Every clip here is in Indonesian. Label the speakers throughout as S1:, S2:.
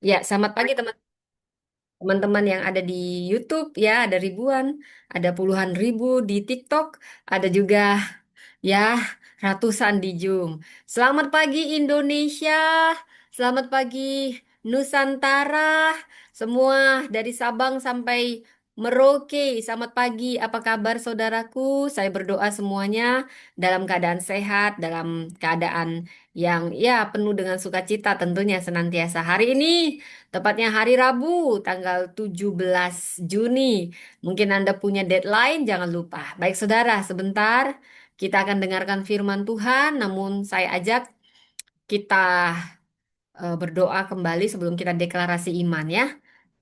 S1: Ya, selamat pagi teman-teman yang ada di YouTube ya, ada ribuan, ada puluhan ribu di TikTok, ada juga ya ratusan di Zoom. Selamat pagi Indonesia, selamat pagi Nusantara, semua dari Sabang sampai Merauke. Selamat pagi, apa kabar saudaraku? Saya berdoa semuanya dalam keadaan sehat, dalam keadaan yang ya penuh dengan sukacita tentunya senantiasa. Hari ini tepatnya hari Rabu, tanggal 17 Juni. Mungkin Anda punya deadline, jangan lupa. Baik saudara, sebentar kita akan dengarkan firman Tuhan, namun saya ajak kita berdoa kembali sebelum kita deklarasi iman ya.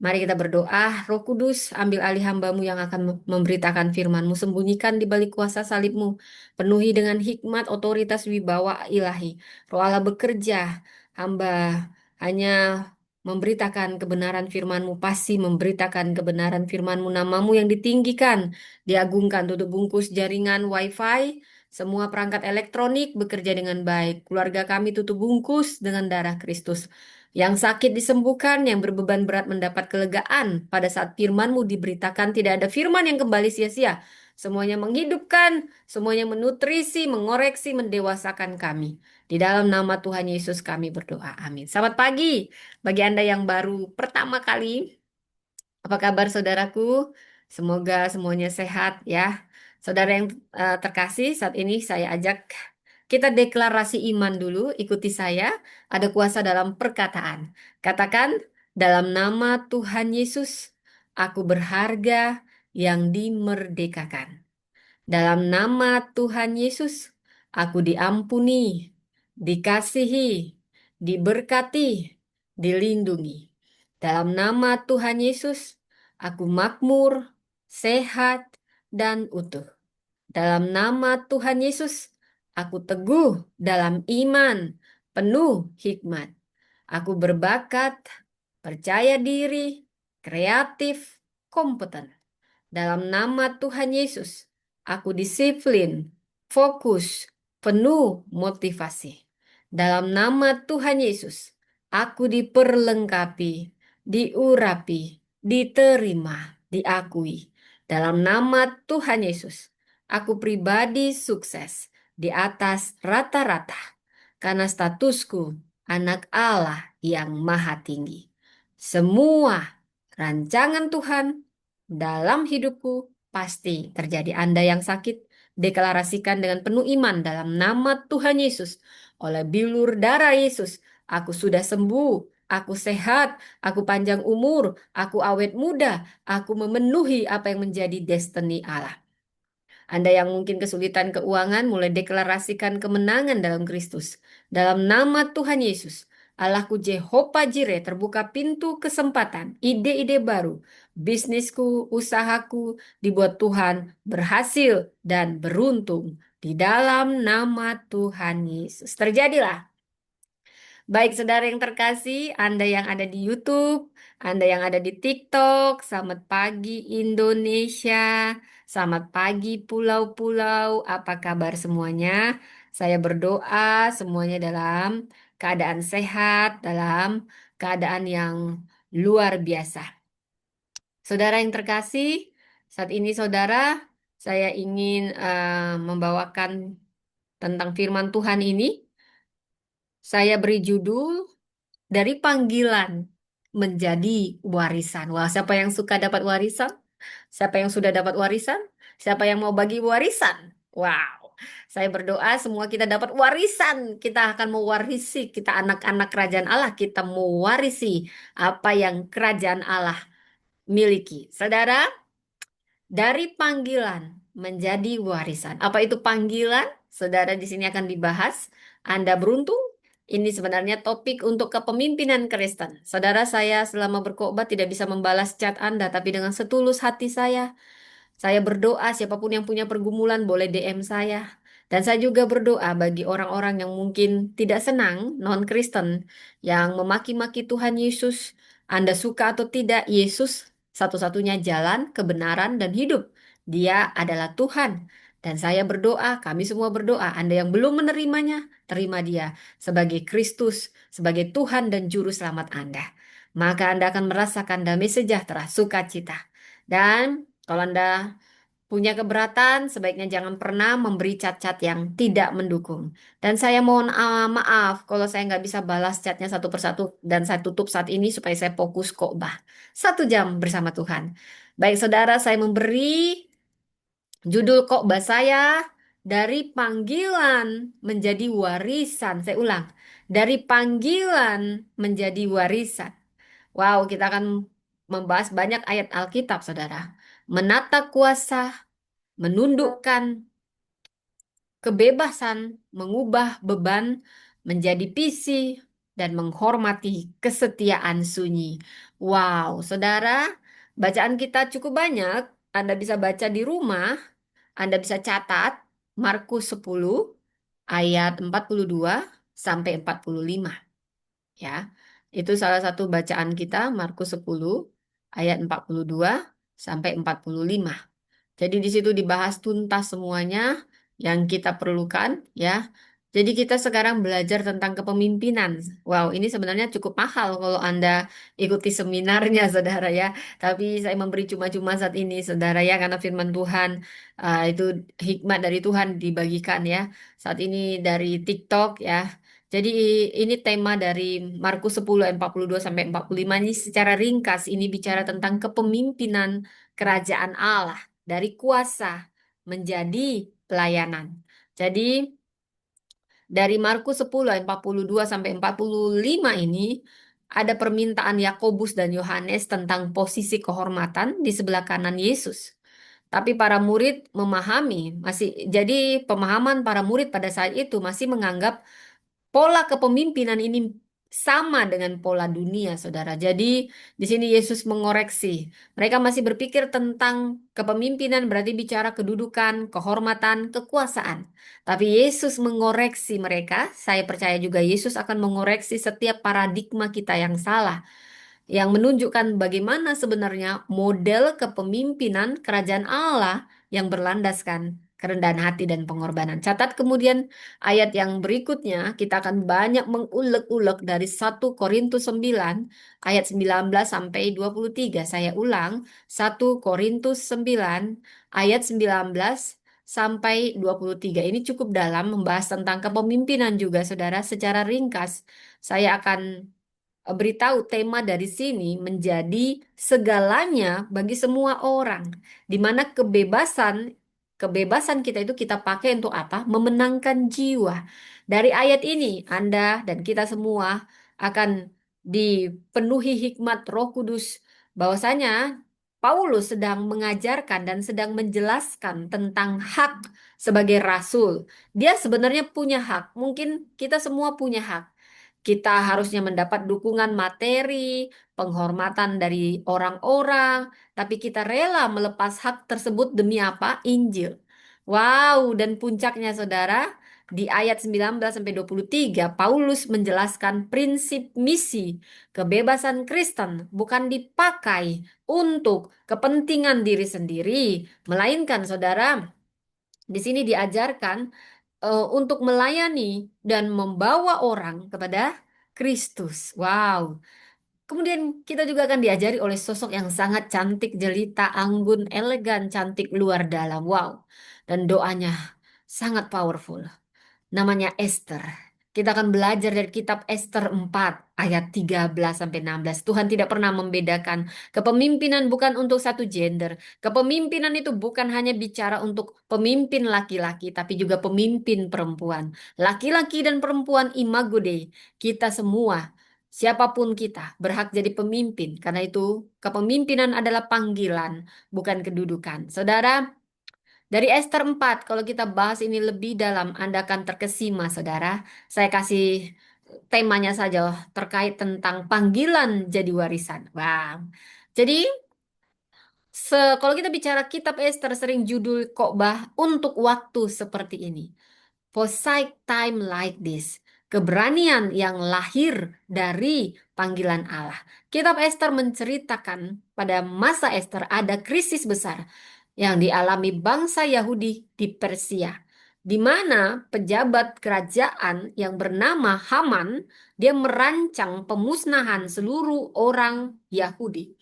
S1: Mari kita berdoa, Roh Kudus, ambil alih hambamu yang akan memberitakan firman-Mu, sembunyikan di balik kuasa salib-Mu, penuhi dengan hikmat, otoritas, wibawa ilahi. Roh Allah bekerja, hamba hanya memberitakan kebenaran firman-Mu, pasti memberitakan kebenaran firman-Mu, namamu yang ditinggikan, diagungkan, tutup bungkus jaringan WiFi, semua perangkat elektronik bekerja dengan baik. Keluarga kami tutup bungkus dengan darah Kristus. Yang sakit disembuhkan, yang berbeban berat mendapat kelegaan. Pada saat firman-Mu diberitakan, tidak ada firman yang kembali sia-sia. Semuanya menghidupkan, semuanya menutrisi, mengoreksi, mendewasakan kami. Di dalam nama Tuhan Yesus kami berdoa. Amin. Selamat pagi bagi Anda yang baru pertama kali. Apa kabar saudaraku? Semoga semuanya sehat ya. Saudara yang terkasih, saat ini saya ajak kita deklarasi iman dulu. Ikuti saya. Ada kuasa dalam perkataan. Katakan, dalam nama Tuhan Yesus, aku berharga yang dimerdekakan. Dalam nama Tuhan Yesus, aku diampuni, dikasihi, diberkati, dilindungi. Dalam nama Tuhan Yesus, aku makmur, sehat, dan utuh. Dalam nama Tuhan Yesus, aku teguh dalam iman, penuh hikmat. Aku berbakat, percaya diri, kreatif, kompeten. Dalam nama Tuhan Yesus, aku disiplin, fokus, penuh motivasi. Dalam nama Tuhan Yesus, aku diperlengkapi, diurapi, diterima, diakui. Dalam nama Tuhan Yesus, aku pribadi sukses di atas rata-rata karena statusku anak Allah yang maha tinggi. Semua rancangan Tuhan dalam hidupku pasti terjadi. Anda yang sakit, deklarasikan dengan penuh iman dalam nama Tuhan Yesus. Oleh bilur darah Yesus, aku sudah sembuh, aku sehat, aku panjang umur, aku awet muda, aku memenuhi apa yang menjadi destiny Allah. Anda yang mungkin kesulitan keuangan, mulai deklarasikan kemenangan dalam Kristus. Dalam nama Tuhan Yesus, Allahku Jehovah Jireh, terbuka pintu kesempatan, ide-ide baru, bisnisku, usahaku dibuat Tuhan berhasil dan beruntung. Di dalam nama Tuhan Yesus. Terjadilah. Baik, saudara yang terkasih, Anda yang ada di YouTube, Anda yang ada di TikTok, selamat pagi Indonesia, selamat pagi pulau-pulau, apa kabar semuanya? Saya berdoa semuanya dalam keadaan sehat, dalam keadaan yang luar biasa. Saudara yang terkasih, saat ini saudara, saya ingin membawakan tentang firman Tuhan ini. Saya beri judul dari panggilan menjadi warisan. Wah, siapa yang suka dapat warisan? Siapa yang sudah dapat warisan? Siapa yang mau bagi warisan? Wow, saya berdoa semua kita dapat warisan. Kita akan mewarisi, kita anak-anak kerajaan Allah, kita mewarisi apa yang kerajaan Allah miliki. Saudara, dari panggilan menjadi warisan. Apa itu panggilan? Saudara di sini akan dibahas. Anda beruntung. Ini sebenarnya topik untuk kepemimpinan Kristen. Saudara saya selama berkhotbah tidak bisa membalas chat Anda, tapi dengan setulus hati saya berdoa siapapun yang punya pergumulan boleh DM saya. Dan saya juga berdoa bagi orang-orang yang mungkin tidak senang, non-Kristen, yang memaki-maki Tuhan Yesus. Anda suka atau tidak, Yesus satu-satunya jalan, kebenaran, dan hidup. Dia adalah Tuhan. Dan saya berdoa, kami semua berdoa, Anda yang belum menerimanya, terima dia sebagai Kristus, sebagai Tuhan dan Juru Selamat Anda. maka Anda akan merasakan damai sejahtera, sukacita. Dan kalau Anda punya keberatan, sebaiknya jangan pernah memberi cat-cat yang tidak mendukung. Dan saya mohon maaf kalau saya nggak bisa balas chatnya satu persatu dan saya tutup saat ini supaya saya fokus khotbah. 1 jam bersama Tuhan. Baik saudara, saya memberi judul khotbah saya dari panggilan menjadi warisan. Saya ulang, dari panggilan menjadi warisan. Wow, kita akan membahas banyak ayat Alkitab, saudara. Menata kuasa, menundukkan kebebasan, mengubah beban menjadi visi, dan menghormati kesetiaan sunyi. Wow, saudara, bacaan kita cukup banyak. Anda bisa baca di rumah, Anda bisa catat Markus 10 ayat 42 sampai 45. Ya, itu salah satu bacaan kita, Markus 10 ayat 42 sampai 45. Jadi di situ dibahas tuntas semuanya yang kita perlukan ya. Jadi kita sekarang belajar tentang kepemimpinan. Wow, ini sebenarnya cukup mahal kalau Anda ikuti seminarnya, saudara ya. Tapi saya memberi cuma-cuma saat ini, saudara ya, karena firman Tuhan itu hikmat dari Tuhan dibagikan ya. Saat ini dari TikTok ya. Jadi ini tema dari Markus 10 ayat 42 sampai 45 ini secara ringkas ini bicara tentang kepemimpinan kerajaan Allah dari kuasa menjadi pelayanan. Jadi dari Markus 10 ayat 42 sampai 45 ini ada permintaan Yakobus dan Yohanes tentang posisi kehormatan di sebelah kanan Yesus. Tapi para murid memahami, jadi pemahaman para murid pada saat itu masih menganggap pola kepemimpinan ini sama dengan pola dunia, saudara. Jadi, di sini Yesus mengoreksi. Mereka masih berpikir tentang kepemimpinan berarti bicara kedudukan, kehormatan, kekuasaan. Tapi Yesus mengoreksi mereka. Saya percaya juga Yesus akan mengoreksi setiap paradigma kita yang salah yang menunjukkan bagaimana sebenarnya model kepemimpinan kerajaan Allah yang berlandaskan kerendahan hati dan pengorbanan. Catat kemudian ayat yang berikutnya kita akan banyak mengulek-ulek dari 1 Korintus 9 ayat 19 sampai 23. Saya ulang, 1 Korintus 9 ayat 19 sampai 23. Ini cukup dalam membahas tentang kepemimpinan juga, saudara. Secara ringkas, saya akan beritahu tema dari sini menjadi segalanya bagi semua orang, di mana kebebasan kita itu kita pakai untuk apa? Memenangkan jiwa. Dari ayat ini, Anda dan kita semua akan dipenuhi hikmat Roh Kudus bahwasanya Paulus sedang mengajarkan dan sedang menjelaskan tentang hak sebagai rasul. Dia sebenarnya punya hak. Mungkin kita semua punya hak. Kita harusnya mendapat dukungan materi, penghormatan dari orang-orang, tapi kita rela melepas hak tersebut demi apa? Injil. Wow, dan puncaknya saudara, di ayat 19 sampai 23 Paulus menjelaskan prinsip misi kebebasan Kristen bukan dipakai untuk kepentingan diri sendiri, melainkan saudara, di sini diajarkan untuk melayani dan membawa orang kepada Kristus. Wow. Kemudian kita juga akan diajari oleh sosok yang sangat cantik, jelita, anggun, elegan, cantik luar dalam. Wow. Dan doanya sangat powerful, namanya Esther. Kita akan belajar dari kitab Esther 4 ayat 13 sampai 16. Tuhan tidak pernah membedakan. Kepemimpinan bukan untuk satu gender. Kepemimpinan itu bukan hanya bicara untuk pemimpin laki-laki, tapi juga pemimpin perempuan. Laki-laki dan perempuan imago Dei. Kita semua, siapapun kita, berhak jadi pemimpin. Karena itu, kepemimpinan adalah panggilan, bukan kedudukan. Saudara, dari Esther 4, kalau kita bahas ini lebih dalam, Anda akan terkesima, saudara. Saya kasih temanya saja terkait tentang panggilan jadi warisan. Bang. Jadi, kalau kita bicara kitab Esther sering judul khotbah untuk waktu seperti ini. For such time like this. Keberanian yang lahir dari panggilan Allah. Kitab Esther menceritakan pada masa Esther ada krisis besar yang dialami bangsa Yahudi di Persia. di mana pejabat kerajaan yang bernama Haman, dia merancang pemusnahan seluruh orang Yahudi.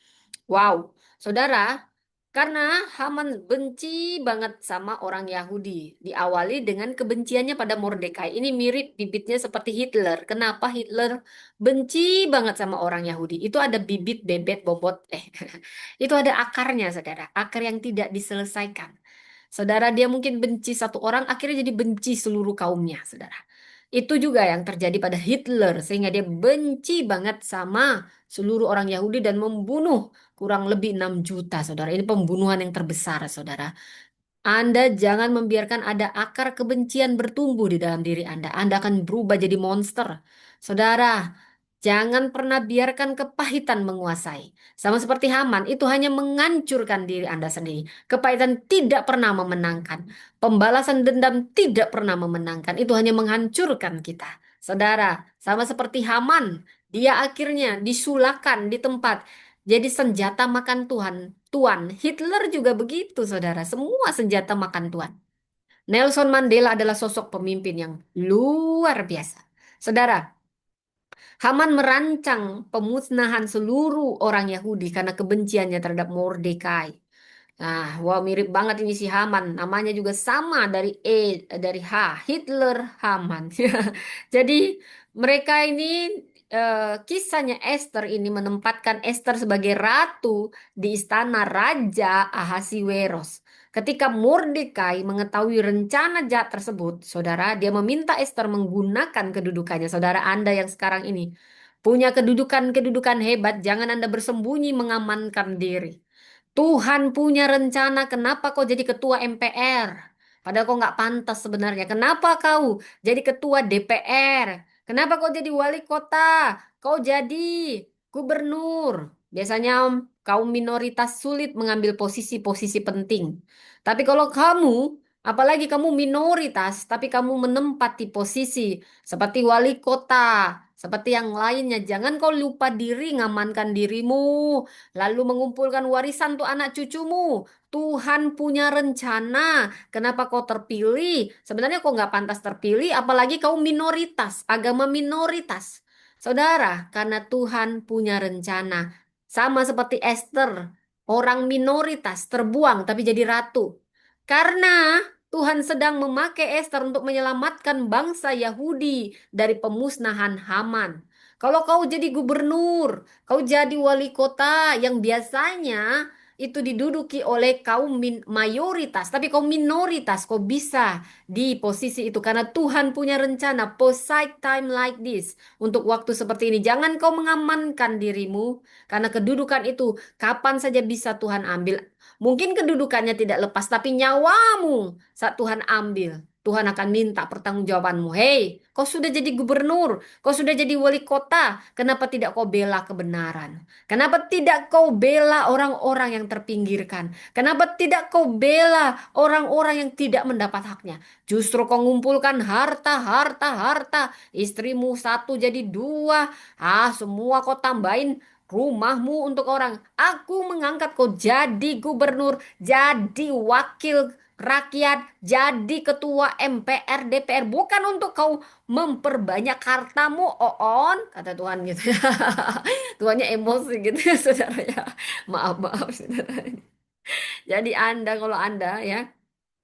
S1: Wow, saudara, karena Haman benci banget sama orang Yahudi. Diawali dengan kebenciannya pada Mordekai. Ini mirip bibitnya seperti Hitler. Kenapa Hitler benci banget sama orang Yahudi? Itu ada bibit bebet bobot. Itu ada akarnya, saudara. Akar yang tidak diselesaikan. Saudara, dia mungkin benci satu orang, akhirnya jadi benci seluruh kaumnya, saudara. Itu juga yang terjadi pada Hitler, sehingga dia benci banget sama seluruh orang Yahudi dan membunuh kurang lebih 6 juta, saudara. Ini pembunuhan yang terbesar, saudara. Anda jangan membiarkan ada akar kebencian bertumbuh di dalam diri Anda. Anda akan berubah jadi monster. Saudara, jangan pernah biarkan kepahitan menguasai. Sama seperti Haman, itu hanya menghancurkan diri Anda sendiri. Kepahitan tidak pernah memenangkan. Pembalasan dendam tidak pernah memenangkan. Itu hanya menghancurkan kita. Saudara, sama seperti Haman, dia akhirnya disulakan di tempat. Jadi senjata makan Tuhan. Tuan, Hitler juga begitu, saudara. Semua senjata makan Tuhan. Nelson Mandela adalah sosok pemimpin yang luar biasa. Saudara, Haman merancang pemusnahan seluruh orang Yahudi karena kebenciannya terhadap Mordekai. Nah, wah mirip banget ini si Haman. Namanya juga sama dari H, Hitler Haman. Jadi mereka ini kisahnya Esther ini menempatkan Esther sebagai ratu di istana Raja Ahasiweros. Ketika Mordekai mengetahui rencana jahat tersebut, saudara, dia meminta Esther menggunakan kedudukannya. Saudara Anda yang sekarang ini punya kedudukan-kedudukan hebat, jangan Anda bersembunyi mengamankan diri. Tuhan punya rencana, kenapa kau jadi ketua MPR? Padahal kau nggak pantas sebenarnya. Kenapa kau jadi ketua DPR? Kenapa kau jadi wali kota? Kau jadi gubernur. Biasanya kaum minoritas sulit mengambil posisi-posisi penting. Tapi kalau kamu, apalagi kamu minoritas, tapi kamu menempati posisi seperti wali kota, seperti yang lainnya, jangan kau lupa diri, ngamankan dirimu. Lalu mengumpulkan warisan untuk anak cucumu. Tuhan punya rencana. Kenapa kau terpilih? Sebenarnya kau nggak pantas terpilih, apalagi kau minoritas, agama minoritas. Saudara, karena Tuhan punya rencana. Sama seperti Esther, orang minoritas terbuang tapi jadi ratu. Karena Tuhan sedang memakai Esther untuk menyelamatkan bangsa Yahudi dari pemusnahan Haman. Kalau kau jadi gubernur, kau jadi wali kota yang biasanya itu diduduki oleh kaum mayoritas, tapi kau minoritas, kau bisa di posisi itu karena Tuhan punya rencana post time like this untuk waktu seperti ini. Jangan kau mengamankan dirimu karena kedudukan itu kapan saja bisa Tuhan ambil. Mungkin kedudukannya tidak lepas, tapi nyawamu saat Tuhan ambil. Tuhan akan minta pertanggungjawabanmu. Hei, kau sudah jadi gubernur, kau sudah jadi wali kota. Kenapa tidak kau bela kebenaran? Kenapa tidak kau bela orang-orang yang terpinggirkan? Kenapa tidak kau bela orang-orang yang tidak mendapat haknya? Justru kau ngumpulkan harta, harta, harta. Istrimu satu jadi dua. Semua kau tambahin rumahmu untuk orang. Aku mengangkat kau jadi gubernur, jadi wakil rakyat, jadi ketua MPR, DPR. Bukan untuk kau memperbanyak hartamu, Oon, kata Tuhan gitu. Tuhannya emosi gitu ya, saudara ya. Maaf, maaf, saudara. Jadi Anda, kalau Anda ya,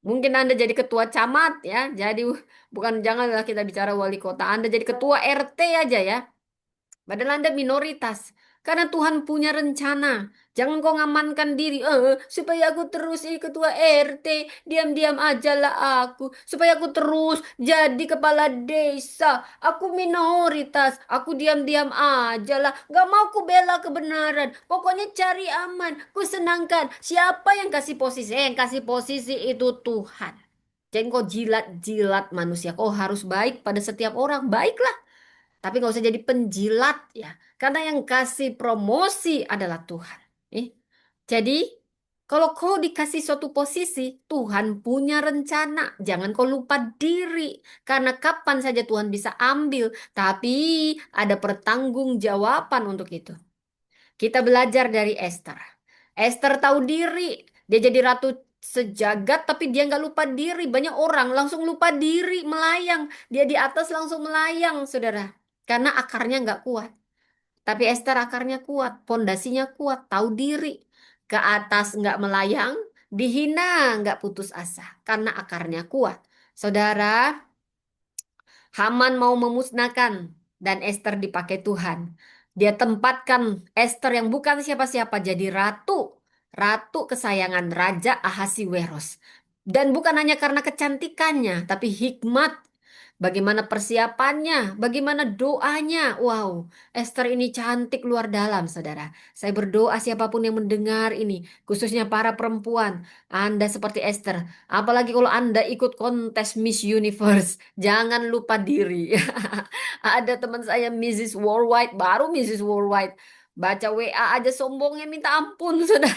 S1: mungkin Anda jadi ketua camat ya. Jadi bukan janganlah kita bicara wali kota. Anda jadi ketua RT aja ya. Padahal Anda minoritas. Karena Tuhan punya rencana. Jangan kau ngamankan diri. Supaya aku terus jadi ketua RT. Diam-diam aja lah aku. Supaya aku terus jadi kepala desa. Aku minoritas. Aku diam-diam aja lah. Gak mau ku bela kebenaran. Pokoknya cari aman. Ku senangkan. Siapa yang kasih posisi? Yang kasih posisi itu Tuhan. Jangan kau jilat-jilat manusia. Kau harus baik pada setiap orang. Baiklah. Tapi nggak usah jadi penjilat ya. Karena yang kasih promosi adalah Tuhan. Eh, Jadi kalau kau dikasih suatu posisi, Tuhan punya rencana. Jangan kau lupa diri. Karena kapan saja Tuhan bisa ambil. Tapi ada pertanggungjawaban untuk itu. Kita belajar dari Esther. Esther tahu diri. Dia jadi ratu sejagat tapi dia nggak lupa diri. Banyak orang langsung lupa diri, melayang. Dia di atas langsung melayang, saudara. Karena akarnya nggak kuat. Tapi Esther akarnya kuat, pondasinya kuat, tahu diri. Ke atas nggak melayang, dihina nggak putus asa. Karena akarnya kuat. Saudara, Haman mau memusnahkan dan Esther dipakai Tuhan. Dia tempatkan Esther yang bukan siapa-siapa jadi ratu, ratu kesayangan Raja Ahasiweros. Dan bukan hanya karena kecantikannya, tapi hikmat. Bagaimana persiapannya, bagaimana doanya. Wow, Esther ini cantik luar dalam, saudara. Saya berdoa siapapun yang mendengar ini, khususnya para perempuan, Anda seperti Esther. Apalagi kalau Anda ikut kontes Miss Universe. Jangan lupa diri. Ada teman saya Mrs. Worldwide, baru Mrs. Worldwide. Baca WA aja sombongnya minta ampun, saudara.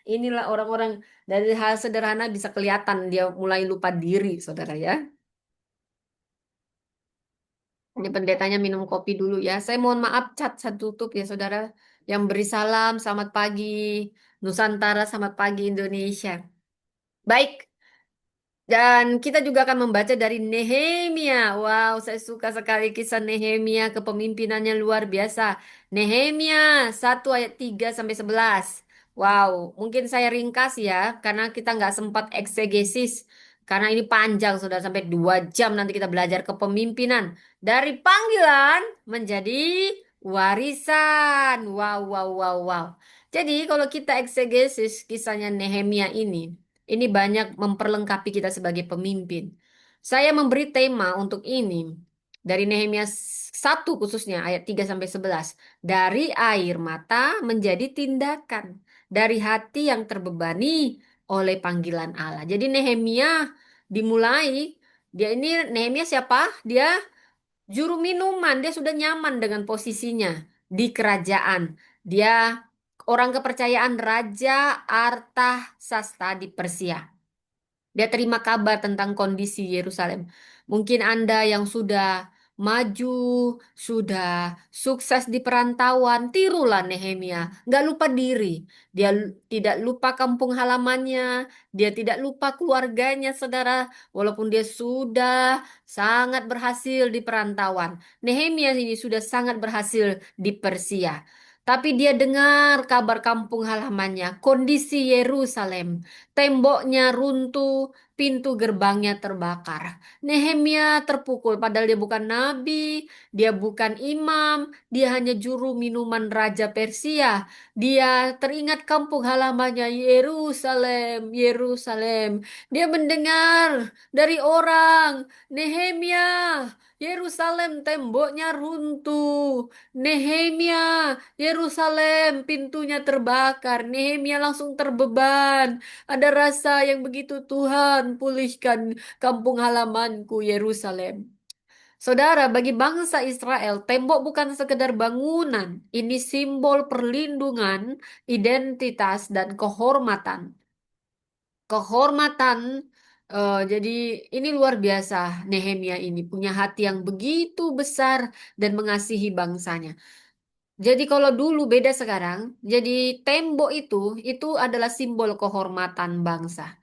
S1: Inilah orang-orang dari hal sederhana bisa kelihatan dia mulai lupa diri, saudara ya. Ini pendetanya minum kopi dulu ya. Saya mohon maaf, cat saya tutup ya, saudara. Yang beri salam, selamat pagi Nusantara, selamat pagi Indonesia. Baik, dan kita juga akan membaca dari Nehemia. Wow, saya suka sekali kisah Nehemia, kepemimpinannya luar biasa. Nehemia 1 ayat 3 sampai 11. Wow, mungkin saya ringkas ya, karena kita nggak sempat eksegesis. Karena ini panjang, sudah sampai 2 jam nanti kita belajar kepemimpinan. Dari panggilan menjadi warisan. Wow, wow, wow, wow. Jadi kalau kita eksegesis kisahnya Nehemia ini banyak memperlengkapi kita sebagai pemimpin. Saya memberi tema untuk ini dari Nehemia 1 khususnya ayat 3 sampai 11. Dari air mata menjadi tindakan, dari hati yang terbebani oleh panggilan Allah. Jadi Nehemia dimulai, dia ini Nehemia siapa? Dia juru minuman, dia sudah nyaman dengan posisinya di kerajaan. Dia orang kepercayaan Raja Artasasta di Persia. Dia terima kabar tentang kondisi Yerusalem. Mungkin Anda yang sudah maju, sudah sukses di perantauan, tirulah Nehemia. Nggak lupa diri. Dia tidak lupa kampung halamannya. Dia tidak lupa keluarganya, saudara. Walaupun dia sudah sangat berhasil di perantauan. Nehemia ini sudah sangat berhasil di Persia. Tapi dia dengar kabar kampung halamannya, kondisi Yerusalem. Temboknya runtuh, pintu gerbangnya terbakar. Nehemia terpukul, padahal dia bukan nabi, dia bukan imam, dia hanya juru minuman Raja Persia. Dia teringat kampung halamannya, Yerusalem, Yerusalem. Dia mendengar dari orang, Nehemia, Yerusalem temboknya runtuh. Nehemia, Yerusalem pintunya terbakar. Nehemia langsung terbeban. Ada rasa yang begitu, Tuhan, pulihkan kampung halamanku Yerusalem. Saudara, bagi bangsa Israel, tembok bukan sekedar bangunan. Ini simbol perlindungan, identitas, dan kehormatan. Kehormatan, jadi ini luar biasa. Nehemia ini punya hati yang begitu besar dan mengasihi bangsanya. Jadi kalau dulu beda sekarang, jadi tembok itu adalah simbol kehormatan bangsa.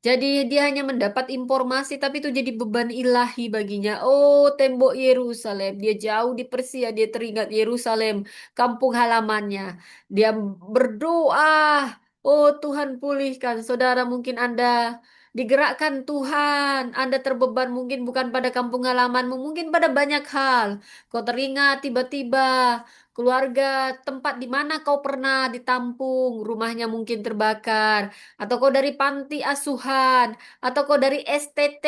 S1: Jadi dia hanya mendapat informasi tapi itu jadi beban ilahi baginya. Oh, tembok Yerusalem, dia jauh di Persia, dia teringat Yerusalem, kampung halamannya. Dia berdoa, oh Tuhan pulihkan. Saudara mungkin Anda digerakkan Tuhan, Anda terbeban mungkin bukan pada kampung halamanmu, mungkin pada banyak hal. Kau teringat tiba-tiba keluarga tempat di mana kau pernah ditampung, rumahnya mungkin terbakar, atau kau dari panti asuhan, atau kau dari STT,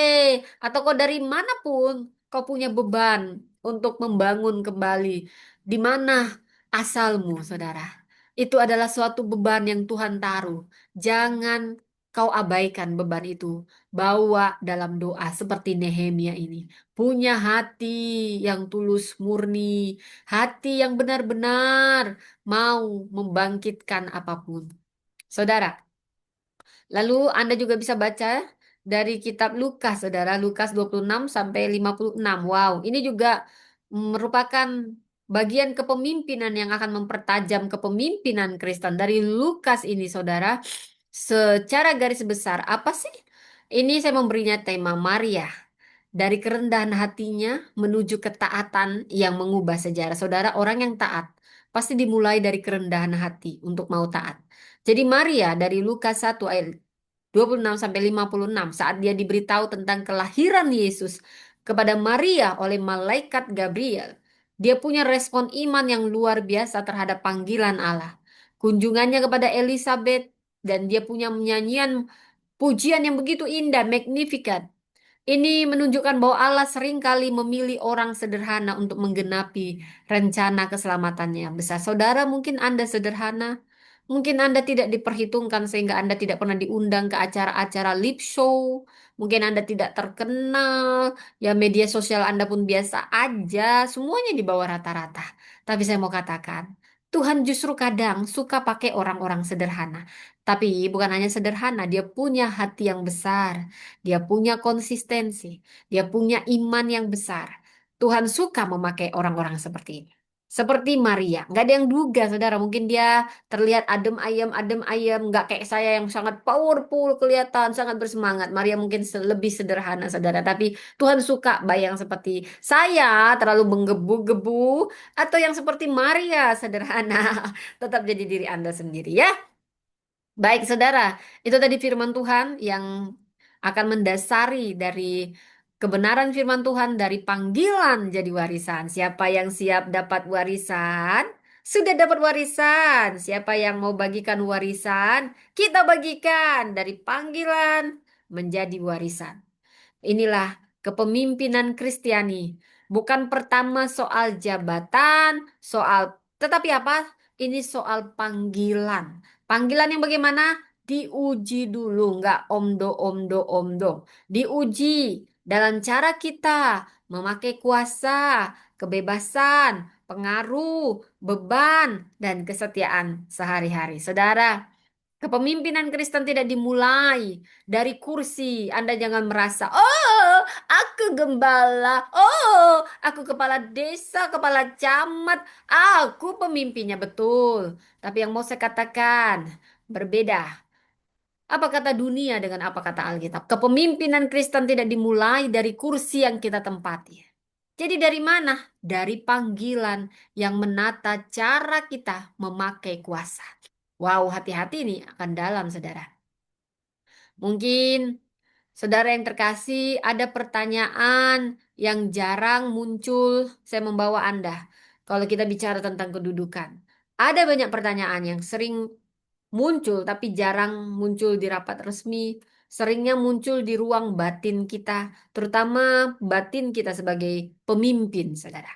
S1: atau kau dari manapun, kau punya beban untuk membangun kembali. Di mana asalmu, saudara? Itu adalah suatu beban yang Tuhan taruh. Jangan kau abaikan beban itu. Bawa dalam doa seperti Nehemia ini. Punya hati yang tulus murni, hati yang benar-benar mau membangkitkan apapun. Saudara, lalu Anda juga bisa baca dari kitab Lukas, Saudara, Lukas 26 sampai 56. Wow, ini juga merupakan bagian kepemimpinan yang akan mempertajam kepemimpinan Kristen. Dari Lukas ini, Saudara, Secara garis besar, apa sih? Ini saya memberinya tema Maria. Dari kerendahan hatinya menuju ketaatan yang mengubah sejarah. Saudara, orang yang taat pasti dimulai dari kerendahan hati untuk mau taat. Jadi Maria dari Lukas 1 ayat 26 sampai 56 saat dia diberitahu tentang kelahiran Yesus kepada Maria oleh malaikat Gabriel, dia punya respon iman yang luar biasa terhadap panggilan Allah. Kunjungannya kepada Elizabeth dan dia punya nyanyian pujian yang begitu indah, magnificat. Ini menunjukkan bahwa Allah seringkali memilih orang sederhana untuk menggenapi rencana keselamatannya yang besar. Saudara, mungkin Anda sederhana, mungkin Anda tidak diperhitungkan sehingga Anda tidak pernah diundang ke acara-acara lip show, mungkin Anda tidak terkenal, ya media sosial Anda pun biasa aja, semuanya di bawah rata-rata. Tapi saya mau katakan, Tuhan justru kadang suka pakai orang-orang sederhana. Tapi bukan hanya sederhana, dia punya hati yang besar. Dia punya konsistensi, dia punya iman yang besar. Tuhan suka memakai orang-orang seperti ini. Seperti Maria, nggak ada yang duga, saudara. Mungkin dia terlihat adem ayem, nggak kayak saya yang sangat powerful, kelihatan sangat bersemangat. Maria mungkin lebih sederhana, saudara. Tapi Tuhan suka bayang seperti saya, terlalu menggebu-gebu, atau yang seperti Maria, sederhana. Tetap jadi diri Anda sendiri ya. Baik, saudara, itu tadi firman Tuhan yang akan mendasari dari kebenaran firman Tuhan dari panggilan jadi warisan. Siapa yang siap dapat warisan, sudah dapat warisan. Siapa yang mau bagikan warisan, kita bagikan dari panggilan menjadi warisan. Inilah kepemimpinan Kristiani. Bukan pertama soal jabatan, tetapi apa? Ini soal panggilan. Panggilan yang bagaimana? Diuji dulu, nggak omdo. Diuji dalam cara kita memakai kuasa, kebebasan, pengaruh, beban, dan kesetiaan sehari-hari. Saudara, kepemimpinan Kristen tidak dimulai dari kursi. Anda jangan merasa, oh, aku gembala, oh, aku kepala desa, kepala camat, aku pemimpinnya betul. Tapi yang mau saya katakan, berbeda. Apa kata dunia dengan apa kata Alkitab? Kepemimpinan Kristen tidak dimulai dari kursi yang kita tempati. Jadi dari mana? Dari panggilan yang menata cara kita memakai kuasa. Wow, hati-hati nih akan dalam, saudara. Mungkin saudara yang terkasih ada pertanyaan yang jarang muncul. Saya membawa Anda. Kalau kita bicara tentang kedudukan. Ada banyak pertanyaan yang sering muncul tapi jarang muncul di rapat resmi. Seringnya muncul di ruang batin kita, terutama batin kita sebagai pemimpin, saudara.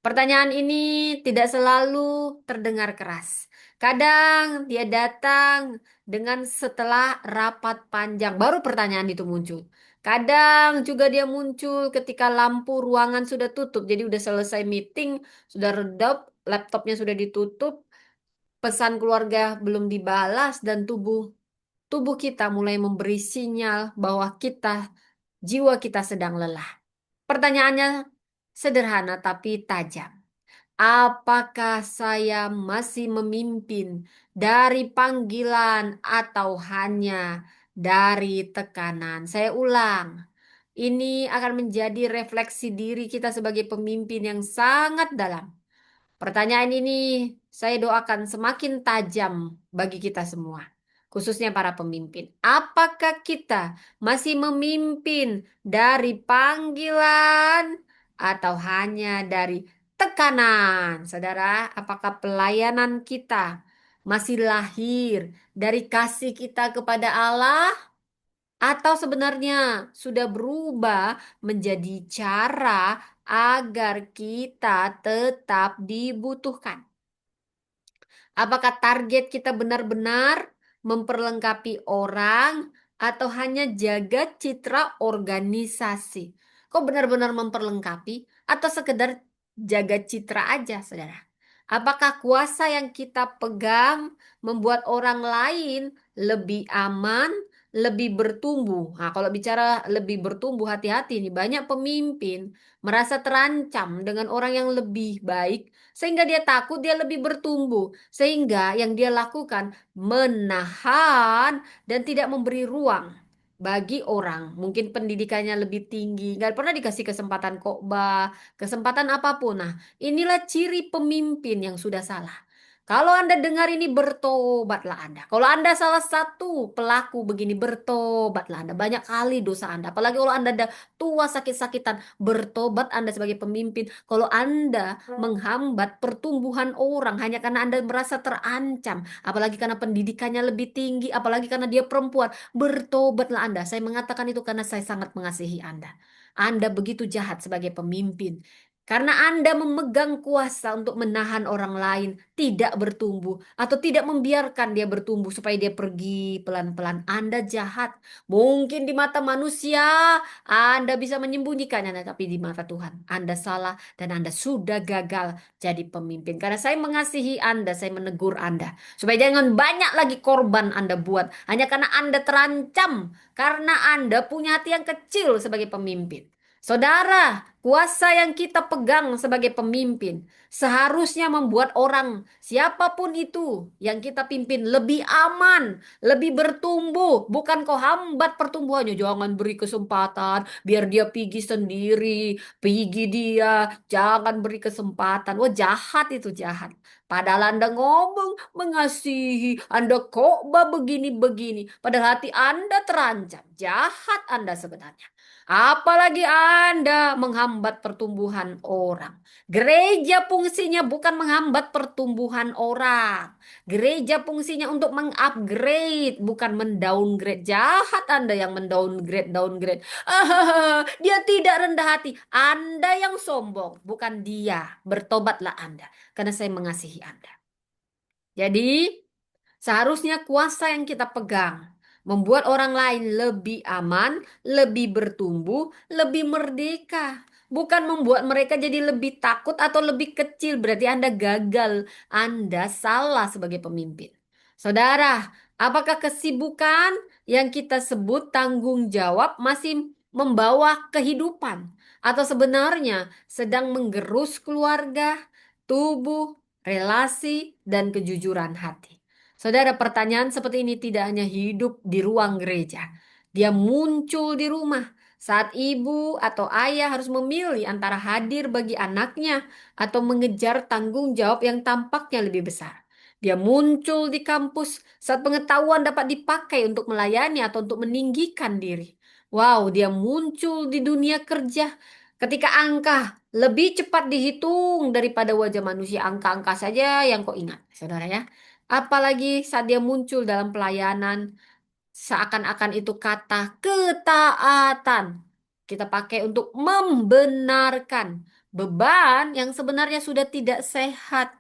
S1: Pertanyaan ini tidak selalu terdengar keras. Kadang dia datang dengan setelah rapat panjang, baru pertanyaan itu muncul. Kadang juga dia muncul ketika lampu ruangan sudah tutup, jadi udah selesai meeting, sudah redap, laptopnya sudah ditutup, pesan keluarga belum dibalas dan tubuh kita mulai memberi sinyal bahwa jiwa kita sedang lelah. Pertanyaannya sederhana tapi tajam. Apakah saya masih memimpin dari panggilan atau hanya dari tekanan? Saya ulang. Ini akan menjadi refleksi diri kita sebagai pemimpin yang sangat dalam. Pertanyaan ini saya doakan semakin tajam bagi kita semua, khususnya para pemimpin. Apakah kita masih memimpin dari panggilan atau hanya dari tekanan? Saudara, apakah pelayanan kita masih lahir dari kasih kita kepada Allah atau sebenarnya sudah berubah menjadi cara agar kita tetap dibutuhkan? Apakah target kita benar-benar memperlengkapi orang atau hanya jaga citra organisasi? Kok benar-benar memperlengkapi atau sekedar jaga citra aja, saudara? Apakah kuasa yang kita pegang membuat orang lain lebih aman, lebih bertumbuh. Nah, kalau bicara lebih bertumbuh, hati-hati nih. Banyak pemimpin merasa terancam dengan orang yang lebih baik, sehingga dia takut dia lebih bertumbuh. Sehingga yang dia lakukan menahan dan tidak memberi ruang bagi orang. Mungkin pendidikannya lebih tinggi, nggak pernah dikasih kesempatan khotbah, kesempatan apapun. Nah, inilah ciri pemimpin yang sudah salah. Kalau Anda dengar ini, bertobatlah Anda. Kalau Anda salah satu pelaku begini, bertobatlah Anda. Banyak kali dosa Anda. Apalagi kalau Anda ada tua sakit-sakitan, bertobat Anda sebagai pemimpin. Kalau Anda menghambat pertumbuhan orang hanya karena Anda merasa terancam, apalagi karena pendidikannya lebih tinggi, apalagi karena dia perempuan, bertobatlah Anda. Saya mengatakan itu karena saya sangat mengasihi Anda. Anda begitu jahat sebagai pemimpin. Karena Anda memegang kuasa untuk menahan orang lain tidak bertumbuh atau tidak membiarkan dia bertumbuh supaya dia pergi pelan-pelan. Anda jahat. Mungkin di mata manusia Anda bisa menyembunyikannya, tapi di mata Tuhan Anda salah dan Anda sudah gagal jadi pemimpin. Karena saya mengasihi Anda, saya menegur Anda supaya jangan banyak lagi korban Anda buat hanya karena Anda terancam, karena Anda punya hati yang kecil sebagai pemimpin. Saudara, kuasa yang kita pegang sebagai pemimpin seharusnya membuat orang, siapapun itu yang kita pimpin, lebih aman, lebih bertumbuh. Bukan kau hambat pertumbuhannya. Jangan beri kesempatan, biar dia pergi sendiri, pergi dia. Jangan beri kesempatan. Wah, jahat itu, jahat. Padahal Anda ngomong mengasihi, Anda khotbah begini-begini. Padahal hati Anda terancam. Jahat Anda sebenarnya. Apalagi Anda menghambat pertumbuhan orang. Gereja fungsinya bukan menghambat pertumbuhan orang. Gereja fungsinya untuk mengupgrade, bukan mendowngrade. Jahat Anda yang mendowngrade, downgrade. Dia tidak rendah hati. Anda yang sombong, bukan dia. Bertobatlah Anda, karena saya mengasihi Anda. Jadi, seharusnya kuasa yang kita pegang membuat orang lain lebih aman, lebih bertumbuh, lebih merdeka. Bukan membuat mereka jadi lebih takut atau lebih kecil. Berarti Anda gagal. Anda salah sebagai pemimpin. Saudara, apakah kesibukan yang kita sebut tanggung jawab masih membawa kehidupan? Atau sebenarnya sedang menggerus keluarga, tubuh, relasi, dan kejujuran hati? Saudara, pertanyaan seperti ini tidak hanya hidup di ruang gereja. Dia muncul di rumah saat ibu atau ayah harus memilih antara hadir bagi anaknya atau mengejar tanggung jawab yang tampaknya lebih besar. Dia muncul di kampus saat pengetahuan dapat dipakai untuk melayani atau untuk meninggikan diri. Wow, dia muncul di dunia kerja ketika angka lebih cepat dihitung daripada wajah manusia. Angka-angka saja yang kau ingat, saudara ya. Apalagi saat dia muncul dalam pelayanan, seakan-akan itu kata ketaatan. Kita pakai untuk membenarkan beban yang sebenarnya sudah tidak sehat.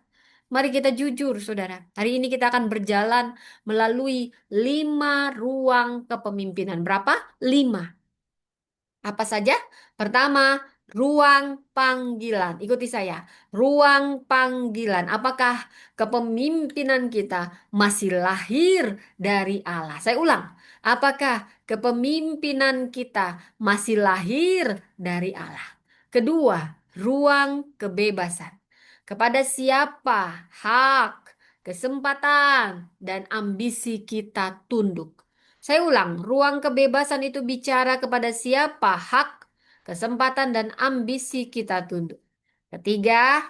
S1: Mari kita jujur, saudara. Hari ini kita akan berjalan melalui 5 ruang kepemimpinan. Berapa? 5. Apa saja? Pertama, ruang panggilan. Ikuti saya. Ruang panggilan. Apakah kepemimpinan kita masih lahir dari Allah? Saya ulang. Apakah kepemimpinan kita masih lahir dari Allah? Kedua, ruang kebebasan. Kepada siapa hak, kesempatan, dan ambisi kita tunduk? Saya ulang, ruang kebebasan itu bicara kepada siapa hak, kesempatan, dan ambisi kita tunduk. Ketiga,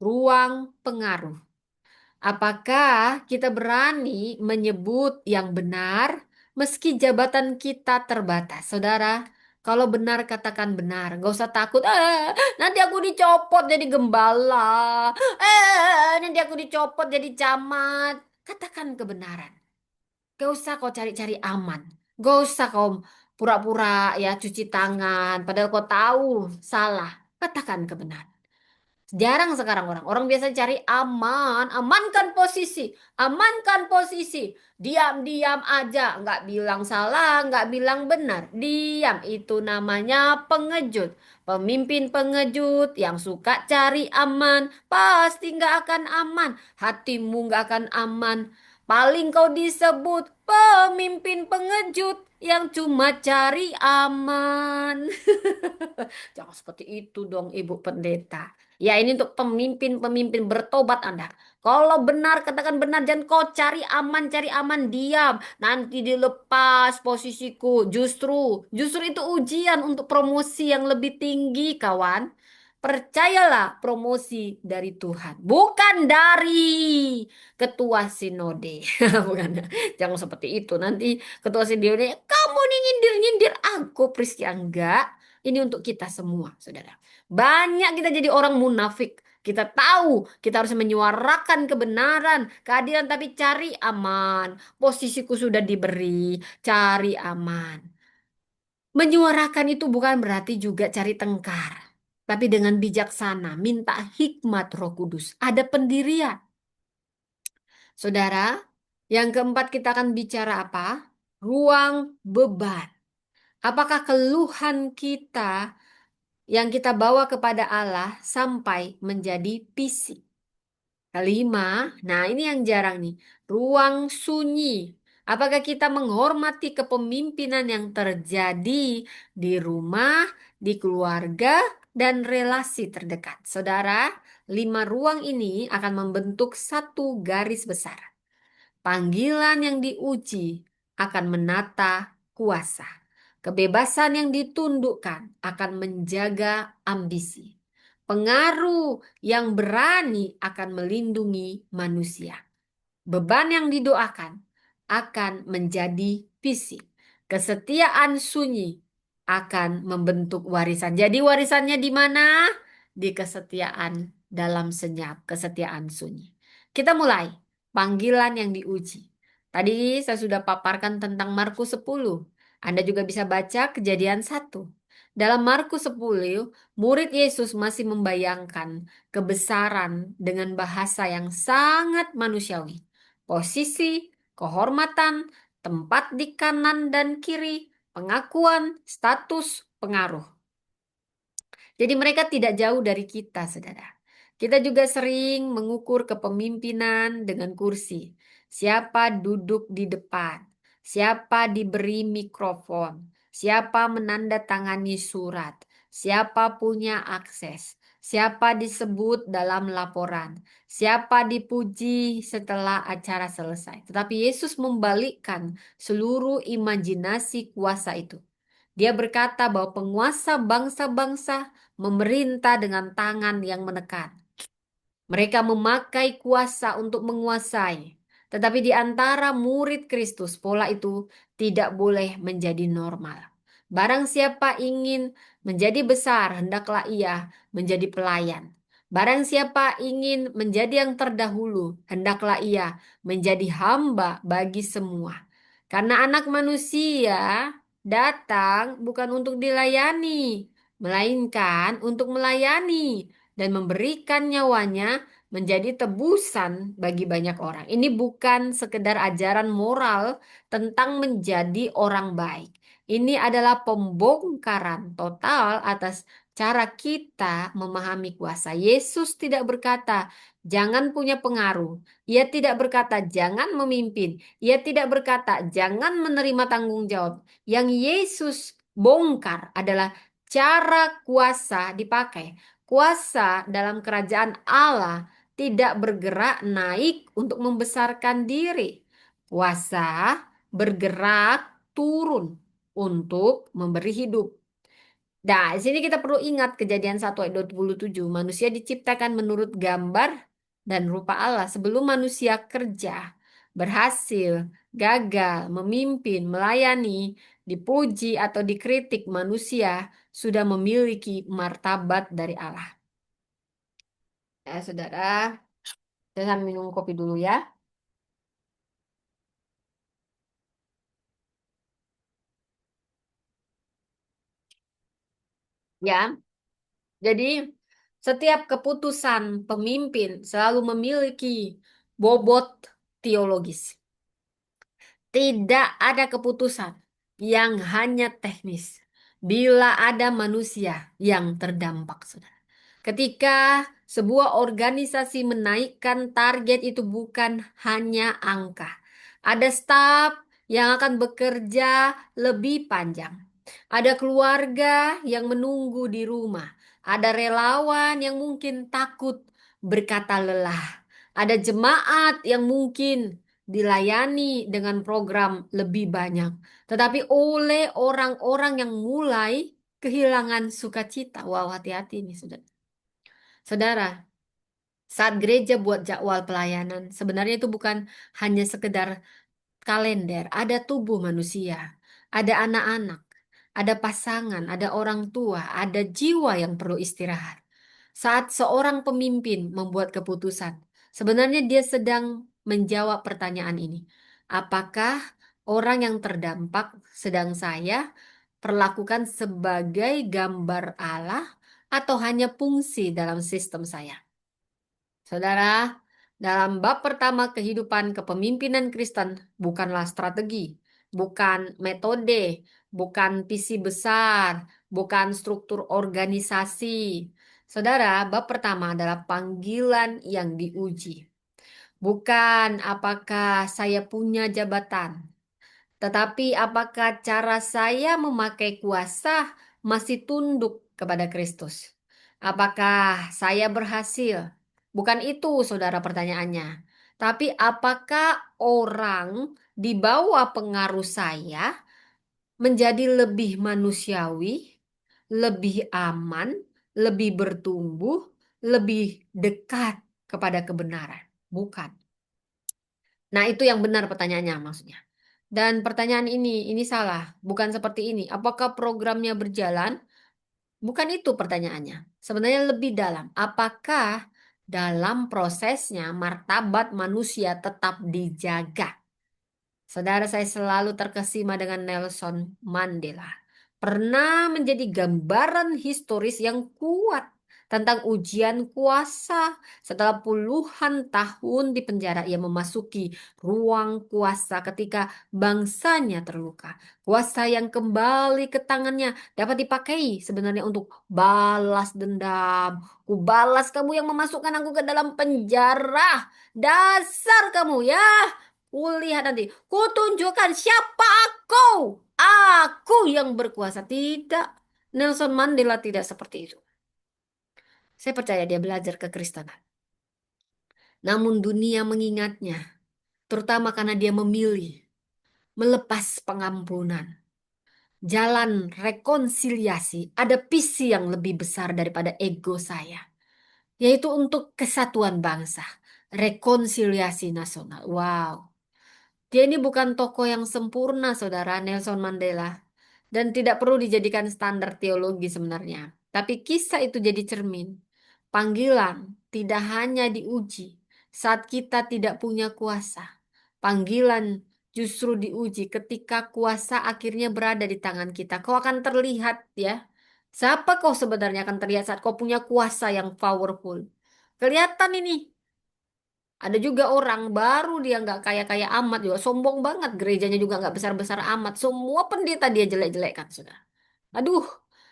S1: ruang pengaruh. Apakah kita berani menyebut yang benar meski jabatan kita terbatas? Saudara, kalau benar katakan benar. Gak usah takut. Nanti aku dicopot jadi gembala. Nanti aku dicopot jadi camat. Katakan kebenaran. Gak usah kau cari-cari aman. Gak usah kau pura-pura ya cuci tangan. Padahal kau tahu salah. Katakan kebenaran. Jarang sekarang orang biasa cari aman. Amankan posisi. Amankan posisi. Diam-diam aja. Nggak bilang salah, nggak bilang benar. Diam. Itu namanya pengejut. Pemimpin pengejut yang suka cari aman. Pasti nggak akan aman. Hatimu nggak akan aman. Paling kau disebut pemimpin pengejut yang cuma cari aman. Jangan seperti itu dong, Ibu Pendeta. Ya, ini untuk pemimpin-pemimpin bertobat Anda. Kalau benar, katakan benar. Jangan kau cari aman, diam. Nanti dilepas posisiku. Justru itu ujian untuk promosi yang lebih tinggi, kawan. Percayalah promosi dari Tuhan. Bukan dari ketua sinode. Bukan. Jangan seperti itu. Nanti ketua sinode, kamu nih nyindir-nyindir aku, Priscia. Enggak. Ini untuk kita semua, saudara. Banyak kita jadi orang munafik. Kita tahu kita harus menyuarakan kebenaran, keadilan, tapi cari aman. Posisiku sudah diberi, cari aman. Menyuarakan itu bukan berarti juga cari tengkar. Tapi dengan bijaksana, minta hikmat Roh Kudus. Ada pendirian. Saudara, yang keempat kita akan bicara apa? Ruang beban. Apakah keluhan kita yang kita bawa kepada Allah sampai menjadi fisik? Kelima, nah ini yang jarang nih, ruang sunyi. Apakah kita menghormati kepemimpinan yang terjadi di rumah, di keluarga, dan relasi terdekat? Saudara, lima ruang ini akan membentuk satu garis besar. Panggilan yang diuji akan menata kuasa. Kebebasan yang ditundukkan akan menjaga ambisi. Pengaruh yang berani akan melindungi manusia. Beban yang didoakan akan menjadi fisik. Kesetiaan sunyi akan membentuk warisan. Jadi warisannya di mana? Di kesetiaan dalam senyap, kesetiaan sunyi. Kita mulai. Panggilan yang diuji. Tadi saya sudah paparkan tentang Markus 10. Anda juga bisa baca Kejadian 1. Dalam Markus 10, murid Yesus masih membayangkan kebesaran dengan bahasa yang sangat manusiawi. Posisi, kehormatan, tempat di kanan dan kiri, pengakuan, status, pengaruh. Jadi mereka tidak jauh dari kita, saudara. Kita juga sering mengukur kepemimpinan dengan kursi. Siapa duduk di depan, siapa diberi mikrofon, siapa menandatangani surat, siapa punya akses, siapa disebut dalam laporan, siapa dipuji setelah acara selesai. Tetapi Yesus membalikkan seluruh imajinasi kuasa itu. Dia berkata bahwa penguasa bangsa-bangsa memerintah dengan tangan yang menekan. Mereka memakai kuasa untuk menguasai. Tetapi di antara murid Kristus, pola itu tidak boleh menjadi normal. Barang siapa ingin menjadi besar, hendaklah ia menjadi pelayan. Barang siapa ingin menjadi yang terdahulu, hendaklah ia menjadi hamba bagi semua. Karena anak manusia datang bukan untuk dilayani, melainkan untuk melayani dan memberikan nyawanya menjadi tebusan bagi banyak orang. Ini bukan sekedar ajaran moral tentang menjadi orang baik. Ini adalah pembongkaran total atas cara kita memahami kuasa. Yesus tidak berkata, jangan punya pengaruh. Ia tidak berkata, jangan memimpin. Ia tidak berkata, jangan menerima tanggung jawab. Yang Yesus bongkar adalah cara kuasa dipakai. Kuasa dalam kerajaan Allah tidak bergerak naik untuk membesarkan diri. Kuasa bergerak turun untuk memberi hidup. Nah, di sini kita perlu ingat Kejadian 1 ayat 27. Manusia diciptakan menurut gambar dan rupa Allah. Sebelum manusia kerja, berhasil, gagal, memimpin, melayani, dipuji atau dikritik, manusia sudah memiliki martabat dari Allah. Ya, saudara, saya sambil minum kopi dulu ya. Ya, jadi setiap keputusan pemimpin selalu memiliki bobot teologis. Tidak ada keputusan yang hanya teknis bila ada manusia yang terdampak, saudara. Ketika sebuah organisasi menaikkan target itu bukan hanya angka. Ada staf yang akan bekerja lebih panjang. Ada keluarga yang menunggu di rumah. Ada relawan yang mungkin takut berkata lelah. Ada jemaat yang mungkin dilayani dengan program lebih banyak. Tetapi oleh orang-orang yang mulai kehilangan sukacita. Wow, hati-hati nih, sudah. Saudara, saat gereja buat jadwal pelayanan, sebenarnya itu bukan hanya sekedar kalender, ada tubuh manusia, ada anak-anak, ada pasangan, ada orang tua, ada jiwa yang perlu istirahat. Saat seorang pemimpin membuat keputusan, sebenarnya dia sedang menjawab pertanyaan ini. Apakah orang yang terdampak sedang saya perlakukan sebagai gambar Allah atau hanya fungsi dalam sistem saya? Saudara, dalam bab pertama kehidupan kepemimpinan Kristen bukanlah strategi, bukan metode, bukan visi besar, bukan struktur organisasi. Saudara, bab pertama adalah panggilan yang diuji. Bukan apakah saya punya jabatan, tetapi apakah cara saya memakai kuasa masih tunduk kepada Kristus? Apakah saya berhasil? Bukan itu, saudara, pertanyaannya. Tapi apakah orang di bawah pengaruh saya menjadi lebih manusiawi, lebih aman, lebih bertumbuh, lebih dekat kepada kebenaran? Bukan. Nah, itu yang benar pertanyaannya maksudnya. Dan pertanyaan ini salah, bukan seperti ini. Apakah programnya berjalan? Bukan itu pertanyaannya. Sebenarnya lebih dalam. Apakah dalam prosesnya martabat manusia tetap dijaga? Saudara, saya selalu terkesima dengan Nelson Mandela. Pernah menjadi gambaran historis yang kuat tentang ujian kuasa. Setelah puluhan tahun di penjara, ia memasuki ruang kuasa ketika bangsanya terluka. Kuasa yang kembali ke tangannya dapat dipakai sebenarnya untuk balas dendam. Ku balas kamu yang memasukkan aku ke dalam penjara. Dasar kamu ya. Kulihat nanti. Kutunjukkan siapa aku. Aku yang berkuasa. Tidak. Nelson Mandela tidak seperti itu. Saya percaya dia belajar kekristenan. Namun dunia mengingatnya. Terutama karena dia memilih melepas pengampunan. Jalan rekonsiliasi. Ada visi yang lebih besar daripada ego saya. Yaitu untuk kesatuan bangsa. Rekonsiliasi nasional. Wow. Dia ini bukan tokoh yang sempurna, saudara Nelson Mandela, dan tidak perlu dijadikan standar teologi sebenarnya. Tapi kisah itu jadi cermin. Panggilan tidak hanya diuji saat kita tidak punya kuasa. Panggilan justru diuji ketika kuasa akhirnya berada di tangan kita. Kau akan terlihat ya. Siapa kau sebenarnya akan terlihat saat kau punya kuasa yang powerful. Kelihatan ini. Ada juga orang baru dia nggak kaya-kaya amat juga sombong banget gerejanya juga nggak besar-besar amat semua pendeta dia jelek-jelekkan saudara. Aduh,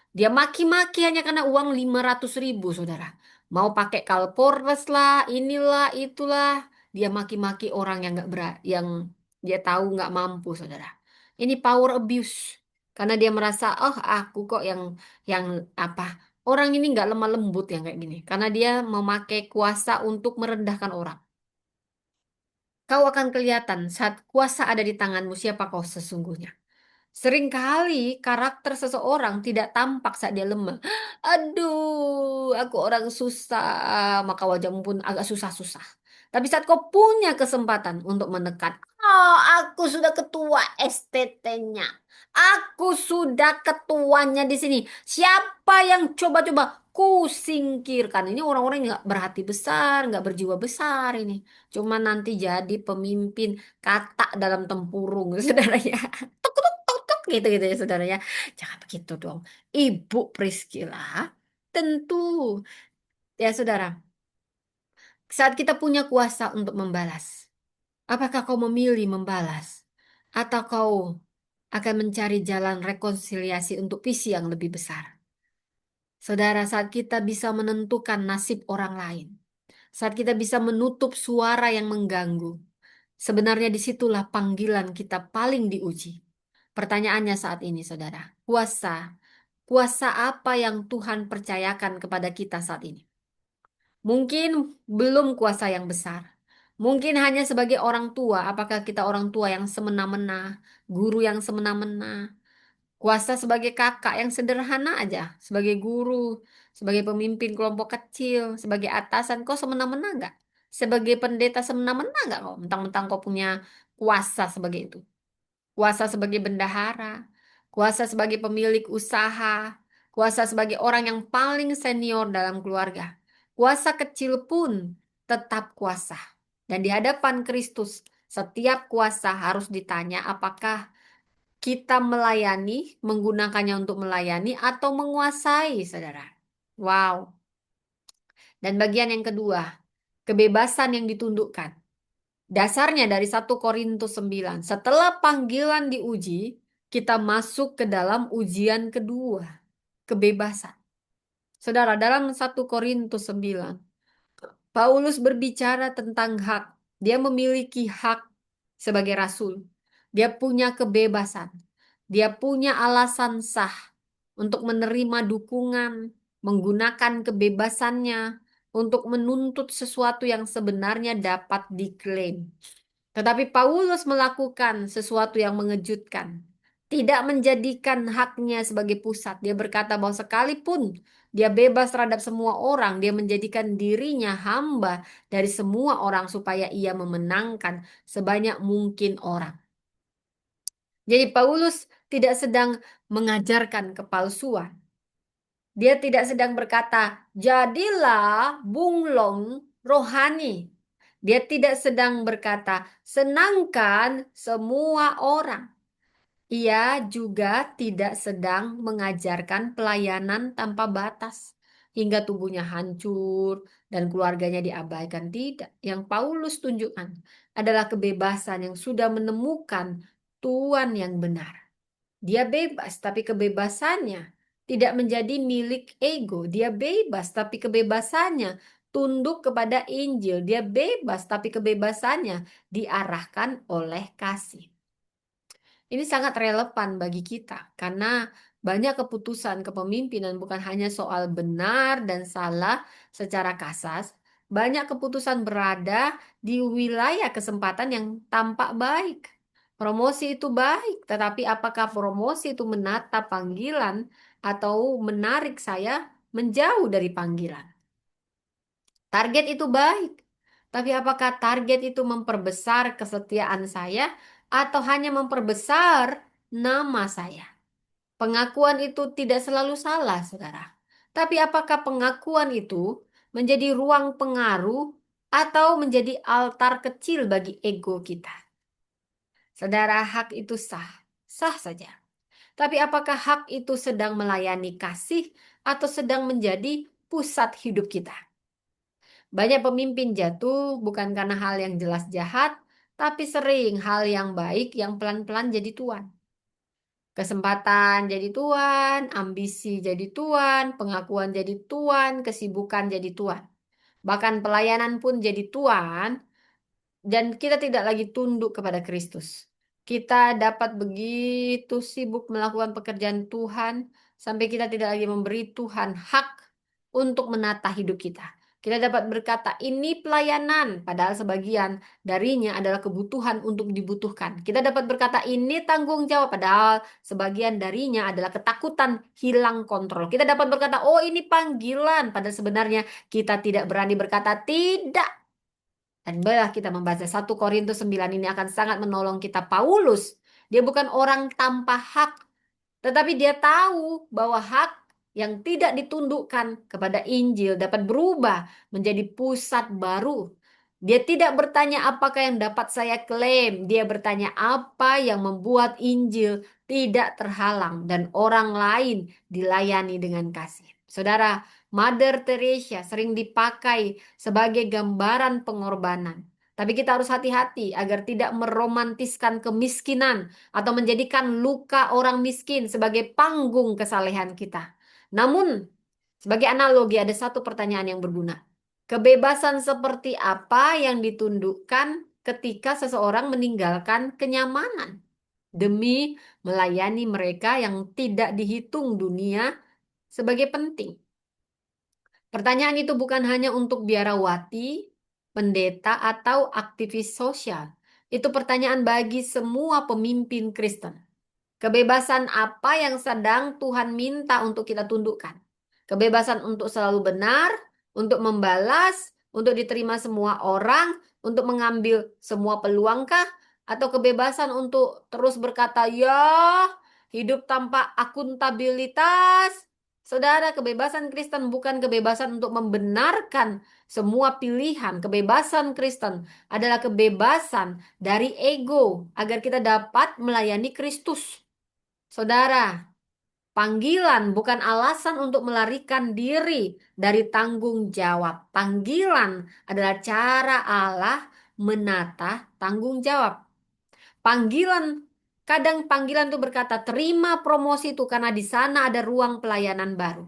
S1: dia maki-maki hanya karena uang 500.000 saudara. Mau pakai Kalpores lah, inilah, itulah. Dia maki-maki orang yang nggak berat, yang dia tahu nggak mampu saudara. Ini power abuse karena dia merasa oh aku kok yang apa orang ini nggak lemah lembut yang kayak gini karena dia memakai kuasa untuk merendahkan orang. Kau akan kelihatan saat kuasa ada di tanganmu siapa kau sesungguhnya. Seringkali karakter seseorang tidak tampak saat dia lemah. Aduh, aku orang susah, maka wajahmu pun agak susah-susah. Tapi saat kau punya kesempatan untuk menekan, oh, aku sudah ketua STT-nya. Aku sudah ketuanya di sini. Siapa yang coba-coba ku singkirkan? Ini orang-orang yang nggak berhati besar, nggak berjiwa besar ini. Cuma nanti jadi pemimpin kata dalam tempurung, saudara ya. Tuk, gitu-gitu ya saudara ya. Jangan begitu dong. Ibu Priscilla tentu ya saudara. Saat kita punya kuasa untuk membalas. Apakah kau memilih membalas? Atau kau akan mencari jalan rekonsiliasi untuk visi yang lebih besar? Saudara, saat kita bisa menentukan nasib orang lain, saat kita bisa menutup suara yang mengganggu, sebenarnya disitulah panggilan kita paling diuji. Pertanyaannya saat ini, saudara, kuasa apa yang Tuhan percayakan kepada kita saat ini? Mungkin belum kuasa yang besar. Mungkin hanya sebagai orang tua, apakah kita orang tua yang semena-mena, guru yang semena-mena, kuasa sebagai kakak yang sederhana aja, sebagai guru, sebagai pemimpin kelompok kecil, sebagai atasan, kok semena-mena nggak? Sebagai pendeta semena-mena nggak kok? Mentang-mentang kau punya kuasa sebagai itu. Kuasa sebagai bendahara, kuasa sebagai pemilik usaha, kuasa sebagai orang yang paling senior dalam keluarga. Kuasa kecil pun tetap kuasa. Dan di hadapan Kristus, setiap kuasa harus ditanya apakah kita melayani, menggunakannya untuk melayani atau menguasai, saudara. Wow. Dan bagian yang kedua, kebebasan yang ditundukkan. Dasarnya dari 1 Korintus 9. Setelah panggilan diuji, kita masuk ke dalam ujian kedua, kebebasan. Saudara, dalam 1 Korintus 9, Paulus berbicara tentang hak. Dia memiliki hak sebagai rasul. Dia punya kebebasan. Dia punya alasan sah untuk menerima dukungan, menggunakan kebebasannya untuk menuntut sesuatu yang sebenarnya dapat diklaim. Tetapi Paulus melakukan sesuatu yang mengejutkan. Tidak menjadikan haknya sebagai pusat. Dia berkata bahwa sekalipun dia bebas terhadap semua orang, dia menjadikan dirinya hamba dari semua orang supaya ia memenangkan sebanyak mungkin orang. Jadi Paulus tidak sedang mengajarkan kepalsuan. Dia tidak sedang berkata, jadilah bunglon rohani. Dia tidak sedang berkata, senangkan semua orang. Ia juga tidak sedang mengajarkan pelayanan tanpa batas hingga tubuhnya hancur dan keluarganya diabaikan. Tidak. Yang Paulus tunjukkan adalah kebebasan yang sudah menemukan Tuhan yang benar. Dia bebas, tapi kebebasannya tidak menjadi milik ego. Dia bebas, tapi kebebasannya tunduk kepada Injil. Dia bebas, tapi kebebasannya diarahkan oleh kasih. Ini sangat relevan bagi kita karena banyak keputusan kepemimpinan bukan hanya soal benar dan salah secara kasas, banyak keputusan berada di wilayah kesempatan yang tampak baik. Promosi itu baik, tetapi apakah promosi itu menata panggilan atau menarik saya menjauh dari panggilan? Target itu baik, tapi apakah target itu memperbesar kesetiaan saya atau hanya memperbesar nama saya? Pengakuan itu tidak selalu salah, saudara. Tapi apakah pengakuan itu menjadi ruang pengaruh atau menjadi altar kecil bagi ego kita? Saudara, hak itu sah, sah saja. Tapi apakah hak itu sedang melayani kasih atau sedang menjadi pusat hidup kita? Banyak pemimpin jatuh bukan karena hal yang jelas jahat, tapi sering hal yang baik yang pelan-pelan jadi tuan. Kesempatan jadi tuan, ambisi jadi tuan, pengakuan jadi tuan, kesibukan jadi tuan. Bahkan pelayanan pun jadi tuan, dan kita tidak lagi tunduk kepada Kristus. Kita dapat begitu sibuk melakukan pekerjaan Tuhan sampai kita tidak lagi memberi Tuhan hak untuk menata hidup kita. Kita dapat berkata ini pelayanan, padahal sebagian darinya adalah kebutuhan untuk dibutuhkan. Kita dapat berkata ini tanggung jawab, padahal sebagian darinya adalah ketakutan hilang kontrol. Kita dapat berkata oh ini panggilan, padahal sebenarnya kita tidak berani berkata tidak. Dan bila kita membaca 1 Korintus 9 ini akan sangat menolong kita. Paulus, dia bukan orang tanpa hak, tetapi dia tahu bahwa hak yang tidak ditundukkan kepada Injil dapat berubah menjadi pusat baru. Dia tidak bertanya apakah yang dapat saya klaim. Dia bertanya apa yang membuat Injil tidak terhalang dan orang lain dilayani dengan kasih. Saudara, Mother Teresa sering dipakai sebagai gambaran pengorbanan. Tapi kita harus hati-hati agar tidak meromantiskan kemiskinan atau menjadikan luka orang miskin sebagai panggung kesalehan kita. Namun, Sebagai analogi, ada satu pertanyaan yang berguna. Kebebasan seperti apa yang ditundukkan ketika seseorang meninggalkan kenyamanan demi melayani mereka yang tidak dihitung dunia sebagai penting? Pertanyaan itu bukan hanya untuk biarawati, pendeta, atau aktivis sosial. Itu pertanyaan bagi semua pemimpin Kristen. Kebebasan apa yang sedang Tuhan minta untuk kita tundukkan? Kebebasan untuk selalu benar, untuk membalas, untuk diterima semua orang, untuk mengambil semua peluangkah? Atau kebebasan untuk terus berkata, ya, hidup tanpa akuntabilitas? Saudara, kebebasan Kristen bukan kebebasan untuk membenarkan semua pilihan. Kebebasan Kristen adalah kebebasan dari ego agar kita dapat melayani Kristus. Saudara, panggilan bukan alasan untuk melarikan diri dari tanggung jawab. Panggilan adalah cara Allah menata tanggung jawab. Panggilan, kadang panggilan itu berkata, terima promosi itu karena di sana ada ruang pelayanan baru.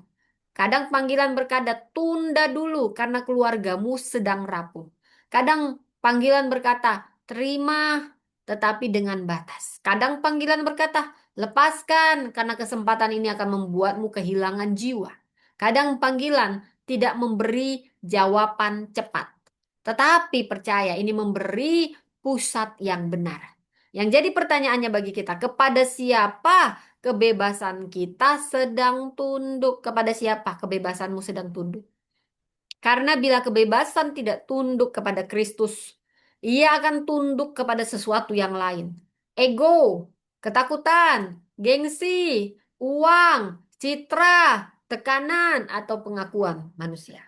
S1: Kadang panggilan berkata, tunda dulu karena keluargamu sedang rapuh. Kadang panggilan berkata, terima tetapi dengan batas. Kadang panggilan berkata, lepaskan karena kesempatan ini akan membuatmu kehilangan jiwa. Kadang panggilan tidak memberi jawaban cepat. Tetapi percaya ini memberi pusat yang benar. Yang jadi pertanyaannya bagi kita, kepada siapa kebebasan kita sedang tunduk? Kepada siapa kebebasanmu sedang tunduk? Karena bila kebebasan tidak tunduk kepada Kristus, ia akan tunduk kepada sesuatu yang lain. Ego, ketakutan, gengsi, uang, citra, tekanan, atau pengakuan manusia.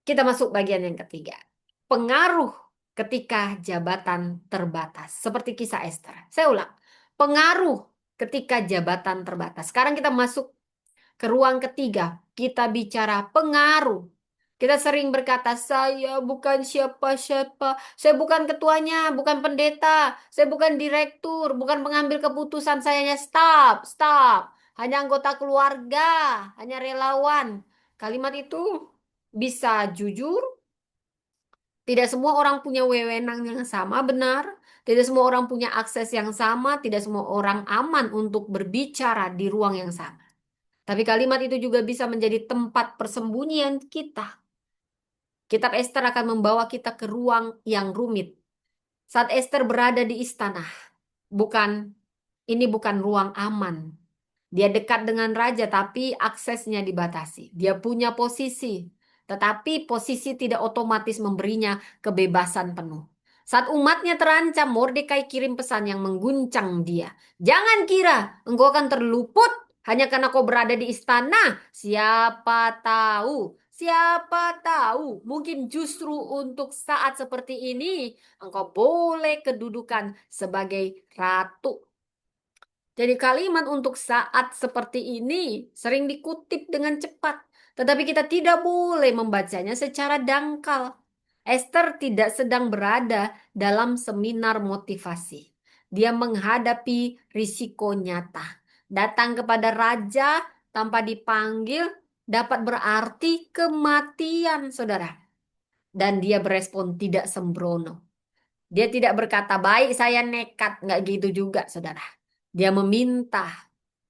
S1: Kita masuk bagian yang ketiga. Pengaruh ketika jabatan terbatas. Seperti kisah Esther. Saya ulang. Pengaruh ketika jabatan terbatas. Sekarang kita masuk ke ruang ketiga. Kita bicara pengaruh. Kita sering berkata, saya bukan siapa-siapa. Saya bukan ketuanya, bukan pendeta. Saya bukan direktur, bukan pengambil keputusan. Saya hanya stop, stop. Hanya anggota keluarga, hanya relawan. Kalimat itu bisa jujur, tidak semua orang punya wewenang yang sama, benar. Tidak semua orang punya akses yang sama, tidak semua orang aman untuk berbicara di ruang yang sama. Tapi kalimat itu juga bisa menjadi tempat persembunyian kita. Kitab Ester akan membawa kita ke ruang yang rumit. Saat Ester berada di istana, bukan ini bukan ruang aman. Dia dekat dengan raja, tapi aksesnya dibatasi. Dia punya posisi, tetapi posisi tidak otomatis memberinya kebebasan penuh. Saat umatnya terancam, Mordekai kirim pesan yang mengguncang dia. Jangan kira engkau akan terluput hanya karena kau berada di istana. Siapa tahu, mungkin justru untuk saat seperti ini, engkau boleh kedudukan sebagai ratu. Jadi kalimat untuk saat seperti ini sering dikutip dengan cepat, tetapi kita tidak boleh membacanya secara dangkal. Esther tidak sedang berada dalam seminar motivasi. Dia menghadapi risiko nyata. Datang kepada raja tanpa dipanggil dapat berarti kematian, saudara. Dan dia berespon tidak sembrono. Dia tidak berkata, baik saya nekat. Nggak gitu juga, saudara. Dia meminta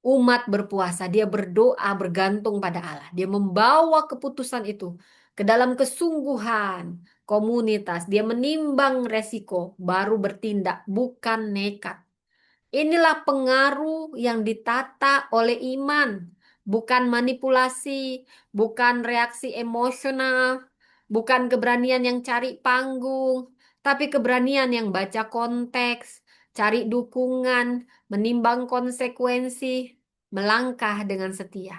S1: umat berpuasa. Dia berdoa bergantung pada Allah. Dia membawa keputusan itu ke dalam kesungguhan komunitas. Dia menimbang resiko, baru bertindak, bukan nekat. Inilah pengaruh yang ditata oleh iman, bukan manipulasi, bukan reaksi emosional, bukan keberanian yang cari panggung, tapi keberanian yang baca konteks, cari dukungan, menimbang konsekuensi, melangkah dengan setia.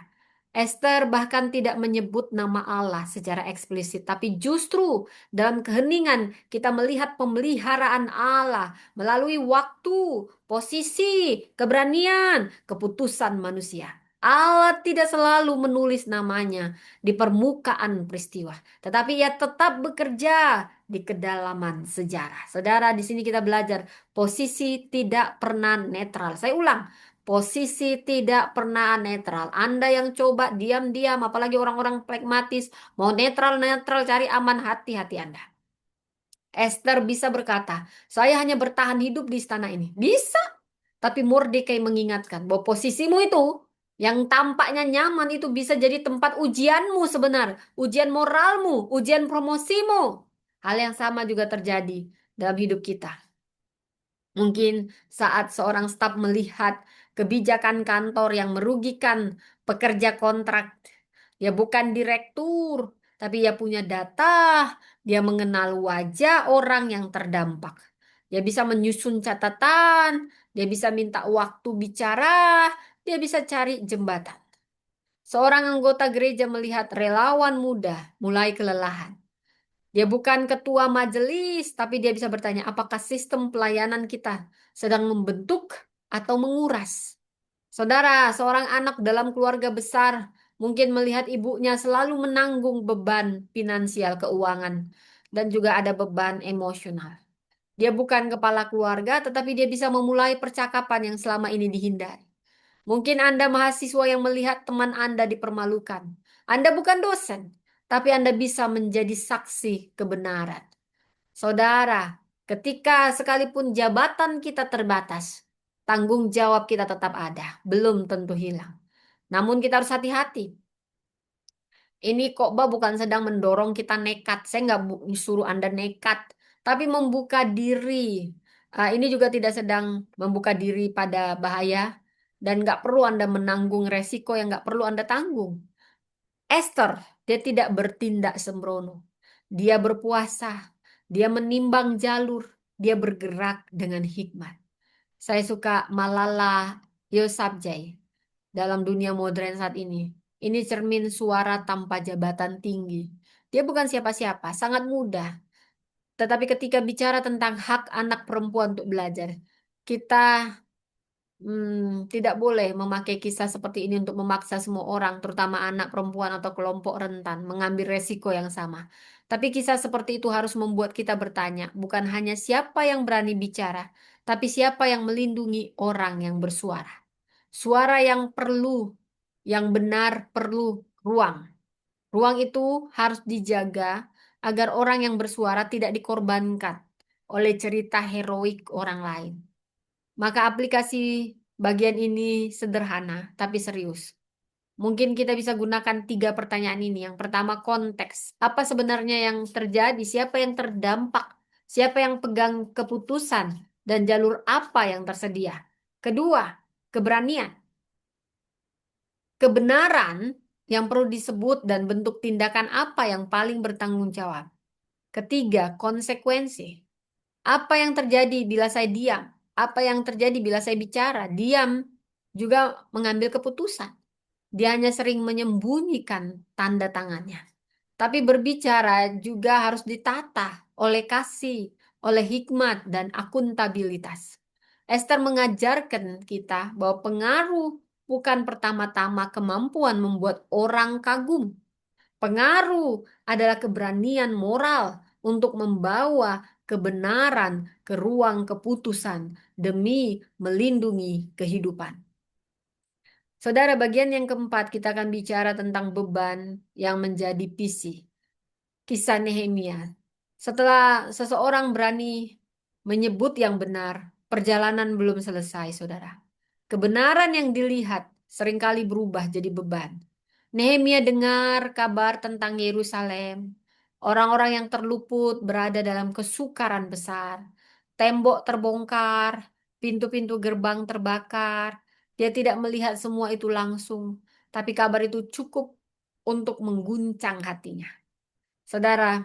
S1: Esther bahkan tidak menyebut nama Allah secara eksplisit, tapi justru dalam keheningan kita melihat pemeliharaan Allah melalui waktu, posisi, keberanian, keputusan manusia. Allah tidak selalu menulis namanya di permukaan peristiwa, tetapi ia tetap bekerja di kedalaman sejarah. Saudara, di sini kita belajar posisi tidak pernah netral. Saya ulang, Posisi tidak pernah netral. Anda yang coba diam-diam, apalagi orang-orang pragmatis, mau netral-netral cari aman, hati-hati Anda. Esther bisa berkata, saya hanya bertahan hidup di istana ini. Bisa. Tapi Mordekai mengingatkan bahwa posisimu itu yang tampaknya nyaman itu bisa jadi tempat ujianmu sebenarnya. Ujian moralmu, ujian promosimu. Hal yang sama juga terjadi dalam hidup kita. Mungkin saat seorang staf melihat kebijakan kantor yang merugikan pekerja kontrak, dia bukan direktur, tapi dia punya data, dia mengenal wajah orang yang terdampak. Dia bisa menyusun catatan, dia bisa minta waktu bicara, dia bisa cari jembatan. Seorang anggota gereja melihat relawan muda mulai kelelahan. Dia bukan ketua majelis, tapi dia bisa bertanya, apakah sistem pelayanan kita sedang membentuk atau menguras? Saudara, seorang anak dalam keluarga besar mungkin melihat ibunya selalu menanggung beban finansial keuangan dan juga ada beban emosional. Dia bukan kepala keluarga, tetapi dia bisa memulai percakapan yang selama ini dihindari. Mungkin Anda mahasiswa yang melihat teman Anda dipermalukan. Anda bukan dosen, tapi Anda bisa menjadi saksi kebenaran. Saudara, ketika sekalipun jabatan kita terbatas, tanggung jawab kita tetap ada, belum tentu hilang. Namun kita harus hati-hati. Ini khotbah bukan sedang mendorong kita nekat. Saya nggak suruh Anda nekat, tapi membuka diri. Ini juga tidak sedang membuka diri pada bahaya dan nggak perlu Anda menanggung resiko yang nggak perlu Anda tanggung. Esther, dia tidak bertindak sembrono. Dia berpuasa, dia menimbang jalur, dia bergerak dengan hikmat. Saya suka Malala Yousafzai dalam dunia modern saat ini. Ini cermin suara tanpa jabatan tinggi. Dia bukan siapa-siapa, sangat mudah. Tetapi ketika bicara tentang hak anak perempuan untuk belajar, kita tidak boleh memakai kisah seperti ini untuk memaksa semua orang, terutama anak perempuan atau kelompok rentan, mengambil resiko yang sama. Tapi kisah seperti itu harus membuat kita bertanya, bukan hanya siapa yang berani bicara, tapi siapa yang melindungi orang yang bersuara. Suara yang perlu, yang benar perlu ruang. Ruang itu harus dijaga agar orang yang bersuara tidak dikorbankan oleh cerita heroik orang lain. Maka aplikasi bagian ini sederhana tapi serius. Mungkin kita bisa gunakan 3 pertanyaan ini. Yang pertama, konteks. Apa sebenarnya yang terjadi? Siapa yang terdampak? Siapa yang pegang keputusan? Dan jalur apa yang tersedia? Kedua, keberanian. Kebenaran yang perlu disebut dan bentuk tindakan apa yang paling bertanggung jawab. Ketiga, konsekuensi. Apa yang terjadi bila saya diam? Apa yang terjadi bila saya bicara? Diam juga mengambil keputusan. Dia hanya sering menyembunyikan tanda tangannya. Tapi berbicara juga harus ditata oleh kasih, oleh hikmat dan akuntabilitas. Esther mengajarkan kita bahwa pengaruh bukan pertama-tama kemampuan membuat orang kagum. Pengaruh adalah keberanian moral untuk membawa kebenaran ke ruang keputusan demi melindungi kehidupan. Saudara, bagian yang keempat kita akan bicara tentang beban yang menjadi visi. Kisah Nehemia. Setelah seseorang berani menyebut yang benar, perjalanan belum selesai, saudara. Kebenaran yang dilihat seringkali berubah jadi beban. Nehemia dengar kabar tentang Yerusalem. Orang-orang yang terluput berada dalam kesukaran besar. Tembok terbongkar, pintu-pintu gerbang terbakar. Dia tidak melihat semua itu langsung, tapi kabar itu cukup untuk mengguncang hatinya. Saudara,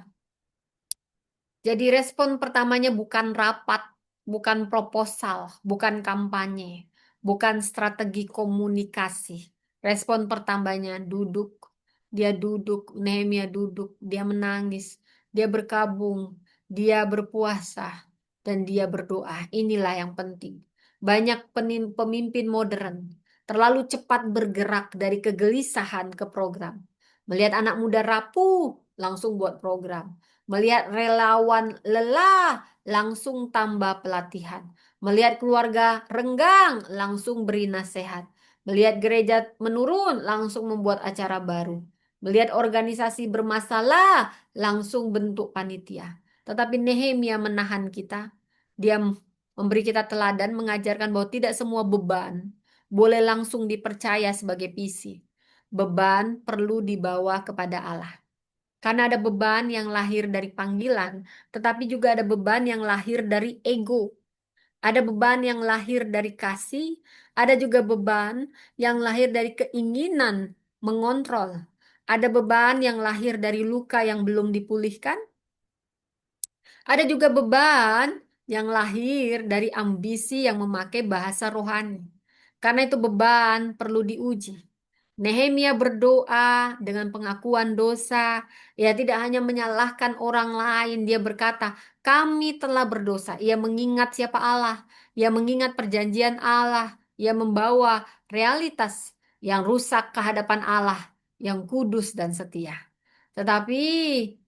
S1: jadi respon pertamanya bukan rapat, bukan proposal, bukan kampanye, bukan strategi komunikasi. Respon pertamanya duduk, dia duduk, Nehemia duduk, dia menangis, dia berkabung, dia berpuasa, dan dia berdoa. Inilah yang penting. Banyak pemimpin modern terlalu cepat bergerak dari kegelisahan ke program. Melihat anak muda rapuh, langsung buat program. Melihat relawan lelah, langsung tambah pelatihan. Melihat keluarga renggang, langsung beri nasihat. Melihat gereja menurun, langsung membuat acara baru. Melihat organisasi bermasalah, langsung bentuk panitia. Tetapi Nehemia menahan kita. Dia memberi kita teladan, mengajarkan bahwa tidak semua beban boleh langsung dipercaya sebagai visi. Beban perlu dibawa kepada Allah. Karena ada beban yang lahir dari panggilan, tetapi juga ada beban yang lahir dari ego. Ada beban yang lahir dari kasih, ada juga beban yang lahir dari keinginan mengontrol. Ada beban yang lahir dari luka yang belum dipulihkan, ada juga beban yang lahir dari ambisi yang memakai bahasa rohani. Karena itu beban perlu diuji. Nehemia berdoa dengan pengakuan dosa. Ia tidak hanya menyalahkan orang lain. Dia berkata, kami telah berdosa. Ia mengingat siapa Allah. Ia mengingat perjanjian Allah. Ia membawa realitas yang rusak ke hadapan Allah, yang kudus dan setia. Tetapi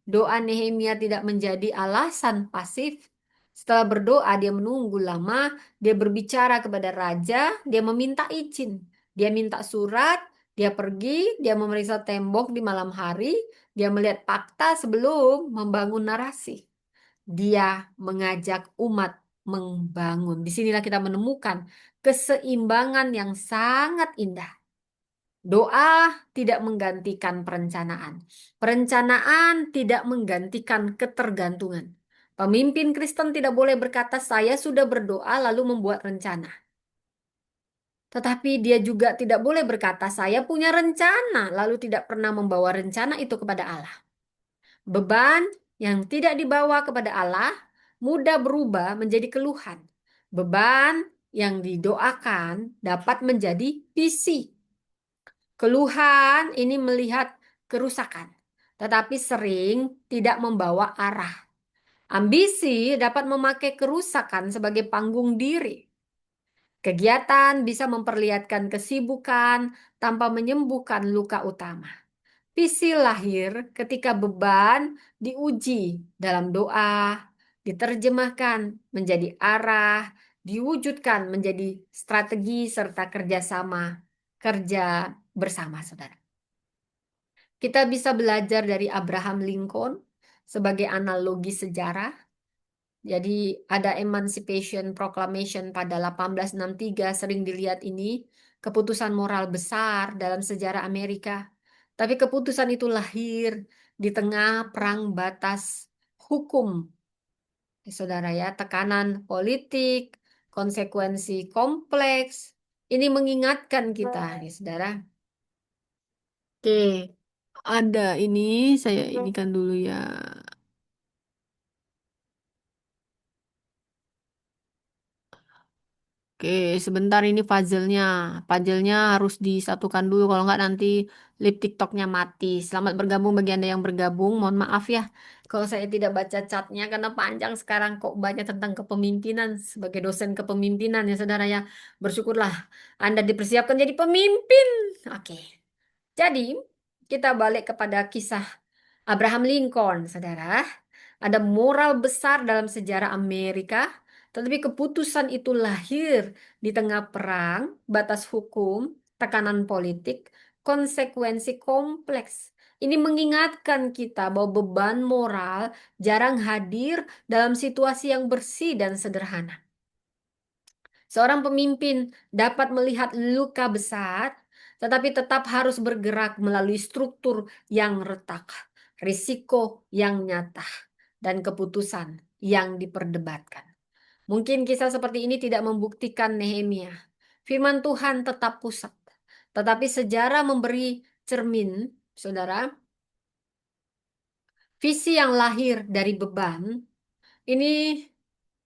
S1: doa Nehemia tidak menjadi alasan pasif. Setelah berdoa, dia menunggu lama, dia berbicara kepada raja, dia meminta izin. Dia minta surat, dia pergi, dia memeriksa tembok di malam hari, dia melihat fakta sebelum membangun narasi. Dia mengajak umat membangun. Disinilah kita menemukan keseimbangan yang sangat indah. Doa tidak menggantikan perencanaan. Perencanaan tidak menggantikan ketergantungan. Pemimpin Kristen tidak boleh berkata, "Saya sudah berdoa lalu membuat rencana." Tetapi dia juga tidak boleh berkata, "Saya punya rencana lalu tidak pernah membawa rencana itu kepada Allah." Beban yang tidak dibawa kepada Allah mudah berubah menjadi keluhan. Beban yang didoakan dapat menjadi visi. Keluhan ini melihat kerusakan, tetapi sering tidak membawa arah. Ambisi dapat memakai kerusakan sebagai panggung diri. Kegiatan bisa memperlihatkan kesibukan tanpa menyembuhkan luka utama. Visi lahir ketika beban diuji dalam doa, diterjemahkan menjadi arah, diwujudkan menjadi strategi serta kerjasama kerja bersama, saudara. Kita bisa belajar dari Abraham Lincoln sebagai analogi sejarah. Jadi ada Emancipation Proclamation pada 1863 sering dilihat ini keputusan moral besar dalam sejarah Amerika. Tapi keputusan itu lahir di tengah perang batas hukum. Saudara ya, tekanan politik, konsekuensi kompleks. Ini mengingatkan kita, ya, saudara. Oke, ada ini saya inikan dulu ya. Oke, sebentar ini puzzle-nya. Puzzle-nya harus disatukan dulu, kalau nggak nanti lip TikTok-nya mati. Selamat bergabung bagi Anda yang bergabung. Mohon maaf ya kalau saya tidak baca chatnya karena panjang sekarang kok banyak tentang kepemimpinan sebagai dosen kepemimpinan ya saudara ya. Bersyukurlah Anda dipersiapkan jadi pemimpin. Oke, jadi kita balik kepada kisah Abraham Lincoln, saudara. Ada moral besar dalam sejarah Amerika, tetapi keputusan itu lahir di tengah perang, batas hukum, tekanan politik, konsekuensi kompleks. Ini mengingatkan kita bahwa beban moral jarang hadir dalam situasi yang bersih dan sederhana. Seorang pemimpin dapat melihat luka besar, tetapi tetap harus bergerak melalui struktur yang retak, risiko yang nyata, dan keputusan yang diperdebatkan. Mungkin kisah seperti ini tidak membuktikan Nehemia. Firman Tuhan tetap pusat, tetapi sejarah memberi cermin, saudara, visi yang lahir dari beban ini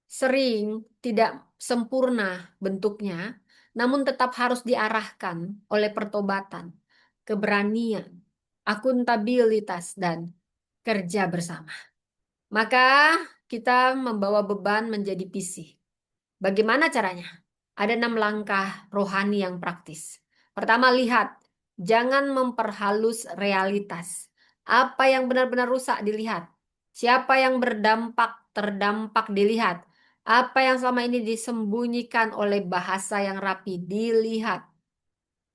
S1: sering tidak sempurna bentuknya, namun tetap harus diarahkan oleh pertobatan, keberanian, akuntabilitas, dan kerja bersama. Maka kita membawa beban menjadi visi. Bagaimana caranya? Ada 6 langkah rohani yang praktis. Pertama, lihat. Jangan memperhalus realitas. Apa yang benar-benar rusak dilihat. Siapa yang berdampak terdampak dilihat. Apa yang selama ini disembunyikan oleh bahasa yang rapi dilihat.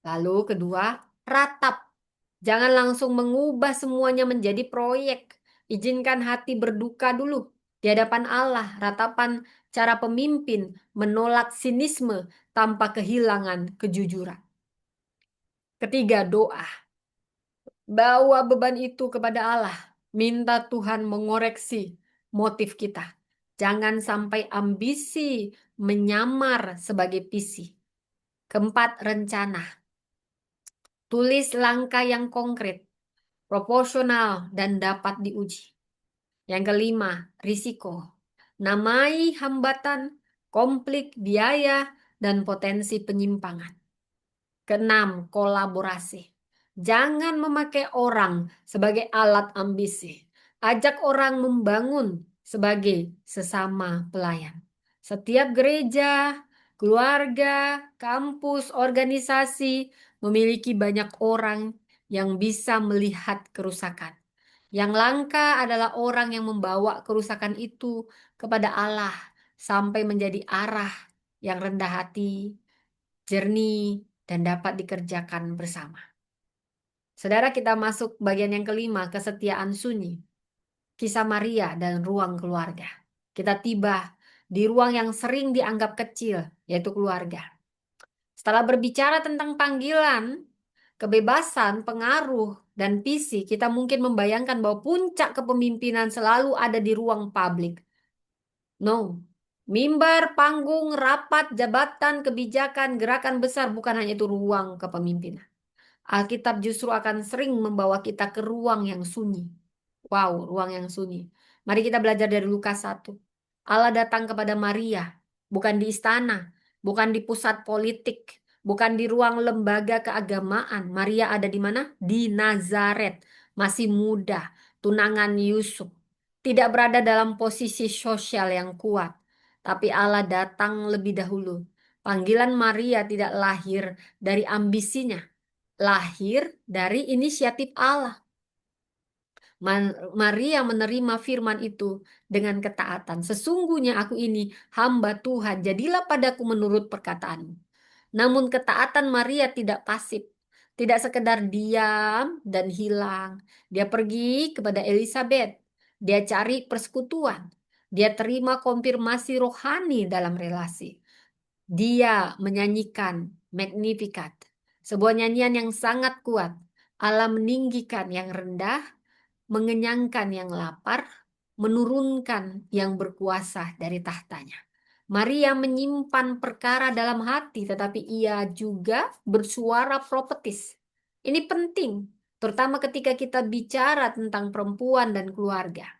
S1: Lalu kedua, ratap. Jangan langsung mengubah semuanya menjadi proyek. Izinkan hati berduka dulu di hadapan Allah. Ratapan cara pemimpin menolak sinisme tanpa kehilangan kejujuran. Ketiga, doa. Bawa beban itu kepada Allah. Minta Tuhan mengoreksi motif kita. Jangan sampai ambisi menyamar sebagai visi. Keempat, rencana. Tulis langkah yang konkret, proporsional, dan dapat diuji. Yang kelima, risiko. Namai hambatan, konflik, biaya, dan potensi penyimpangan. Keenam, kolaborasi. Jangan memakai orang sebagai alat ambisi. Ajak orang membangun sebagai sesama pelayan. Setiap gereja, keluarga, kampus, organisasi memiliki banyak orang yang bisa melihat kerusakan. Yang langka adalah orang yang membawa kerusakan itu kepada Allah sampai menjadi arah yang rendah hati, jernih, dan dapat dikerjakan bersama. Saudara, kita masuk bagian yang kelima, kesetiaan sunyi. Kisah Maria dan ruang keluarga. Kita tiba di ruang yang sering dianggap kecil, yaitu keluarga. Setelah berbicara tentang panggilan, kebebasan, pengaruh, dan visi, kita mungkin membayangkan bahwa puncak kepemimpinan selalu ada di ruang publik. No. Mimbar, panggung, rapat, jabatan, kebijakan, gerakan besar bukan hanya itu ruang kepemimpinan. Alkitab justru akan sering membawa kita ke ruang yang sunyi. Wow, ruang yang sunyi. Mari kita belajar dari Lukas 1. Allah datang kepada Maria, bukan di istana, bukan di pusat politik, bukan di ruang lembaga keagamaan. Maria ada di mana? Di Nazaret. Masih muda, tunangan Yusuf. Tidak berada dalam posisi sosial yang kuat. Tapi Allah datang lebih dahulu. Panggilan Maria tidak lahir dari ambisinya, lahir dari inisiatif Allah. Maria menerima firman itu dengan ketaatan. Sesungguhnya aku ini hamba Tuhan, jadilah padaku menurut perkataanmu. Namun ketaatan Maria tidak pasif, tidak sekedar diam dan hilang. Dia pergi kepada Elizabeth, dia cari persekutuan, dia terima konfirmasi rohani dalam relasi. Dia menyanyikan Magnificat, sebuah nyanyian yang sangat kuat. Allah meninggikan yang rendah, mengenyangkan yang lapar, menurunkan yang berkuasa dari tahtanya. Maria menyimpan perkara dalam hati, tetapi ia juga bersuara profetis. Ini penting, terutama ketika kita bicara tentang perempuan dan keluarga.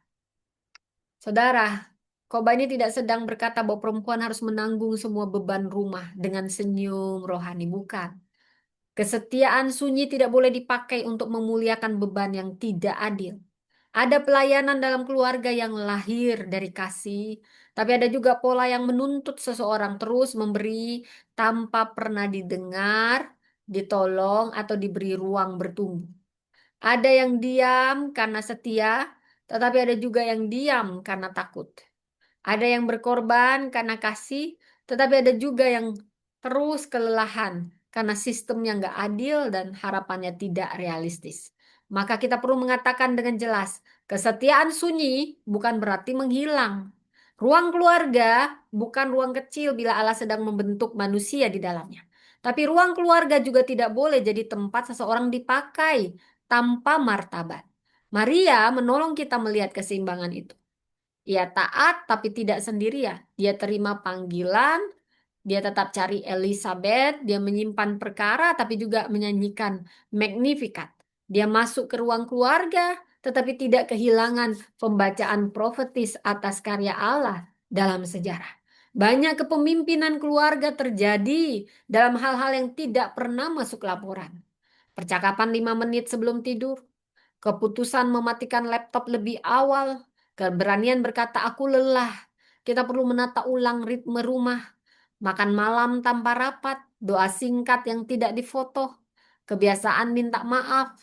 S1: Saudara, khotbah ini tidak sedang berkata bahwa perempuan harus menanggung semua beban rumah dengan senyum rohani, bukan. Kesetiaan sunyi tidak boleh dipakai untuk memuliakan beban yang tidak adil. Ada pelayanan dalam keluarga yang lahir dari kasih, tapi ada juga pola yang menuntut seseorang terus memberi tanpa pernah didengar, ditolong, atau diberi ruang bertumbuh. Ada yang diam karena setia, tetapi ada juga yang diam karena takut. Ada yang berkorban karena kasih, tetapi ada juga yang terus kelelahan karena sistemnya nggak adil dan harapannya tidak realistis. Maka kita perlu mengatakan dengan jelas, kesetiaan sunyi bukan berarti menghilang. Ruang keluarga bukan ruang kecil bila Allah sedang membentuk manusia di dalamnya. Tapi ruang keluarga juga tidak boleh jadi tempat seseorang dipakai tanpa martabat. Maria menolong kita melihat keseimbangan itu. Ia taat tapi tidak sendirian. Dia terima panggilan, dia tetap cari Elizabeth, dia menyimpan perkara tapi juga menyanyikan Magnificat. Dia masuk ke ruang keluarga tetapi tidak kehilangan pembacaan profetis atas karya Allah dalam sejarah. Banyak kepemimpinan keluarga terjadi dalam hal-hal yang tidak pernah masuk laporan. Percakapan 5 menit sebelum tidur, keputusan mematikan laptop lebih awal, keberanian berkata aku lelah. Kita perlu menata ulang ritme rumah, makan malam tanpa rapat, doa singkat yang tidak difoto, kebiasaan minta maaf,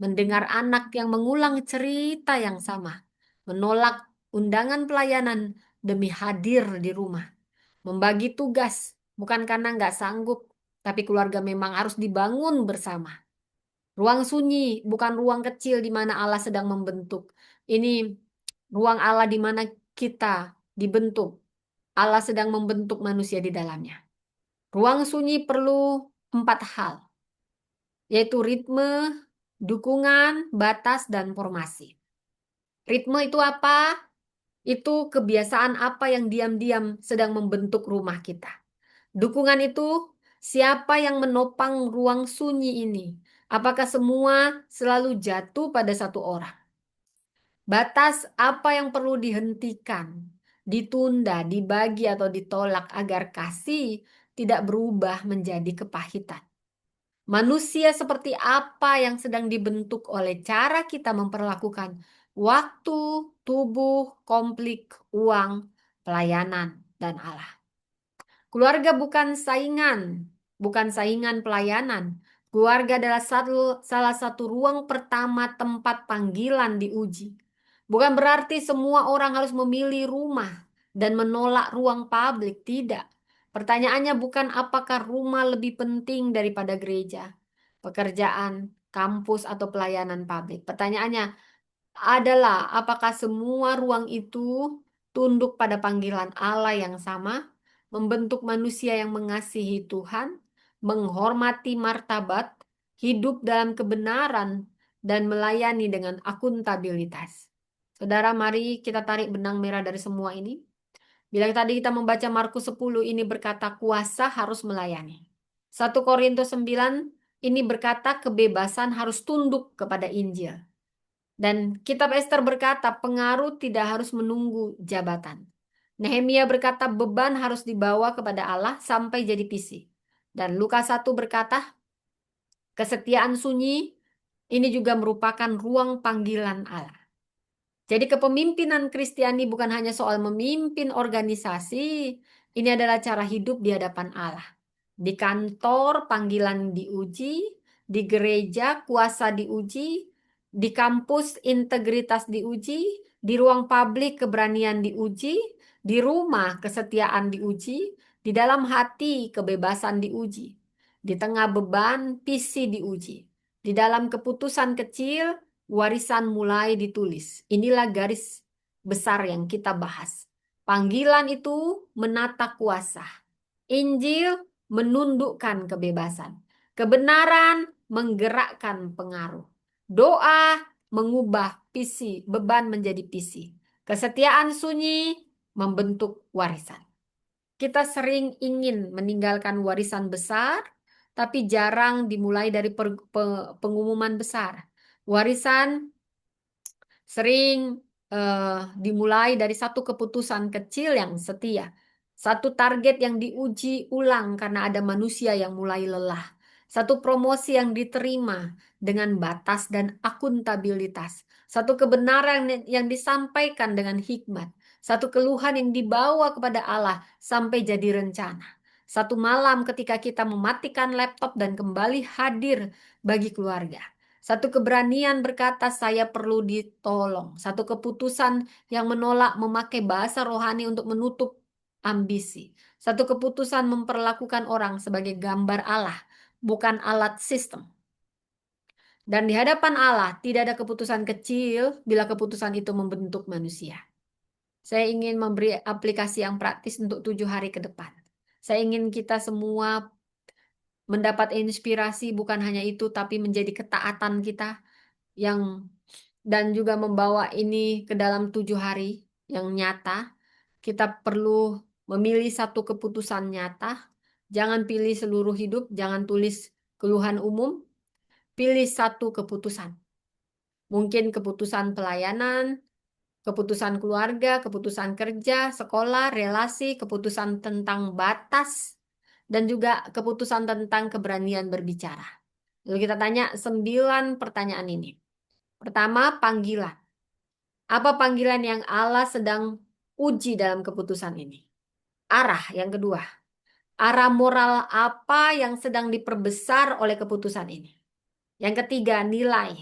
S1: mendengar anak yang mengulang cerita yang sama, menolak undangan pelayanan demi hadir di rumah. Membagi tugas, bukan karena nggak sanggup, tapi keluarga memang harus dibangun bersama. Ruang sunyi, bukan ruang kecil di mana Allah sedang membentuk. Ini ruang Allah di mana kita dibentuk. Allah sedang membentuk manusia di dalamnya. Ruang sunyi perlu 4 hal, yaitu ritme, dukungan, batas, dan formasi. Ritme itu apa? Itu kebiasaan apa yang diam-diam sedang membentuk rumah kita. Dukungan itu siapa yang menopang ruang sunyi ini? Apakah semua selalu jatuh pada satu orang? Batas apa yang perlu dihentikan, ditunda, dibagi atau ditolak agar kasih tidak berubah menjadi kepahitan. Manusia seperti apa yang sedang dibentuk oleh cara kita memperlakukan waktu, tubuh, konflik, uang, pelayanan, dan Allah. Keluarga bukan saingan pelayanan. Keluarga adalah salah satu ruang pertama tempat panggilan diuji. Bukan berarti semua orang harus memilih rumah dan menolak ruang publik, tidak. Pertanyaannya bukan apakah rumah lebih penting daripada gereja, pekerjaan, kampus, atau pelayanan publik. Pertanyaannya adalah apakah semua ruang itu tunduk pada panggilan Allah yang sama, membentuk manusia yang mengasihi Tuhan, menghormati martabat, hidup dalam kebenaran, dan melayani dengan akuntabilitas. Saudara, mari kita tarik benang merah dari semua ini. Bila tadi kita membaca Markus 10 ini berkata kuasa harus melayani. 1 Korintus 9 ini berkata kebebasan harus tunduk kepada Injil. Dan kitab Ester berkata pengaruh tidak harus menunggu jabatan. Nehemia berkata beban harus dibawa kepada Allah sampai jadi pisi. Dan Lukas 1 berkata kesetiaan sunyi ini juga merupakan ruang panggilan Allah. Jadi kepemimpinan Kristiani bukan hanya soal memimpin organisasi, ini adalah cara hidup di hadapan Allah. Di kantor panggilan diuji, di gereja kuasa diuji, di kampus integritas diuji, di ruang publik keberanian diuji, di rumah kesetiaan diuji, di dalam hati kebebasan diuji, di tengah beban visi diuji, di dalam keputusan kecil warisan mulai ditulis. Inilah garis besar yang kita bahas. Panggilan itu menata kuasa. Injil menundukkan kebebasan. Kebenaran menggerakkan pengaruh. Doa mengubah visi beban menjadi visi. Kesetiaan sunyi membentuk warisan. Kita sering ingin meninggalkan warisan besar, tapi jarang dimulai dari pengumuman besar. Warisan sering dimulai dari satu keputusan kecil yang setia. Satu target yang diuji ulang karena ada manusia yang mulai lelah. Satu promosi yang diterima dengan batas dan akuntabilitas. Satu kebenaran yang disampaikan dengan hikmat. Satu keluhan yang dibawa kepada Allah sampai jadi rencana. Satu malam ketika kita mematikan laptop dan kembali hadir bagi keluarga. Satu keberanian berkata saya perlu ditolong. Satu keputusan yang menolak memakai bahasa rohani untuk menutup ambisi. Satu keputusan memperlakukan orang sebagai gambar Allah, bukan alat sistem. Dan di hadapan Allah tidak ada keputusan kecil bila keputusan itu membentuk manusia. Saya ingin memberi aplikasi yang praktis untuk 7 hari ke depan. Saya ingin kita semua mendapat inspirasi bukan hanya itu, tapi menjadi ketaatan kita yang dan juga membawa ini ke dalam 7 hari yang nyata. Kita perlu memilih satu keputusan nyata. Jangan pilih seluruh hidup, jangan tulis keluhan umum. Pilih satu keputusan. Mungkin keputusan pelayanan, keputusan keluarga, keputusan kerja, sekolah, relasi, keputusan tentang batas, dan juga keputusan tentang keberanian berbicara. Lalu kita tanya 9 pertanyaan ini. Pertama, panggilan. Apa panggilan yang Allah sedang uji dalam keputusan ini? Arah yang kedua. Arah moral apa yang sedang diperbesar oleh keputusan ini? Yang ketiga, nilai.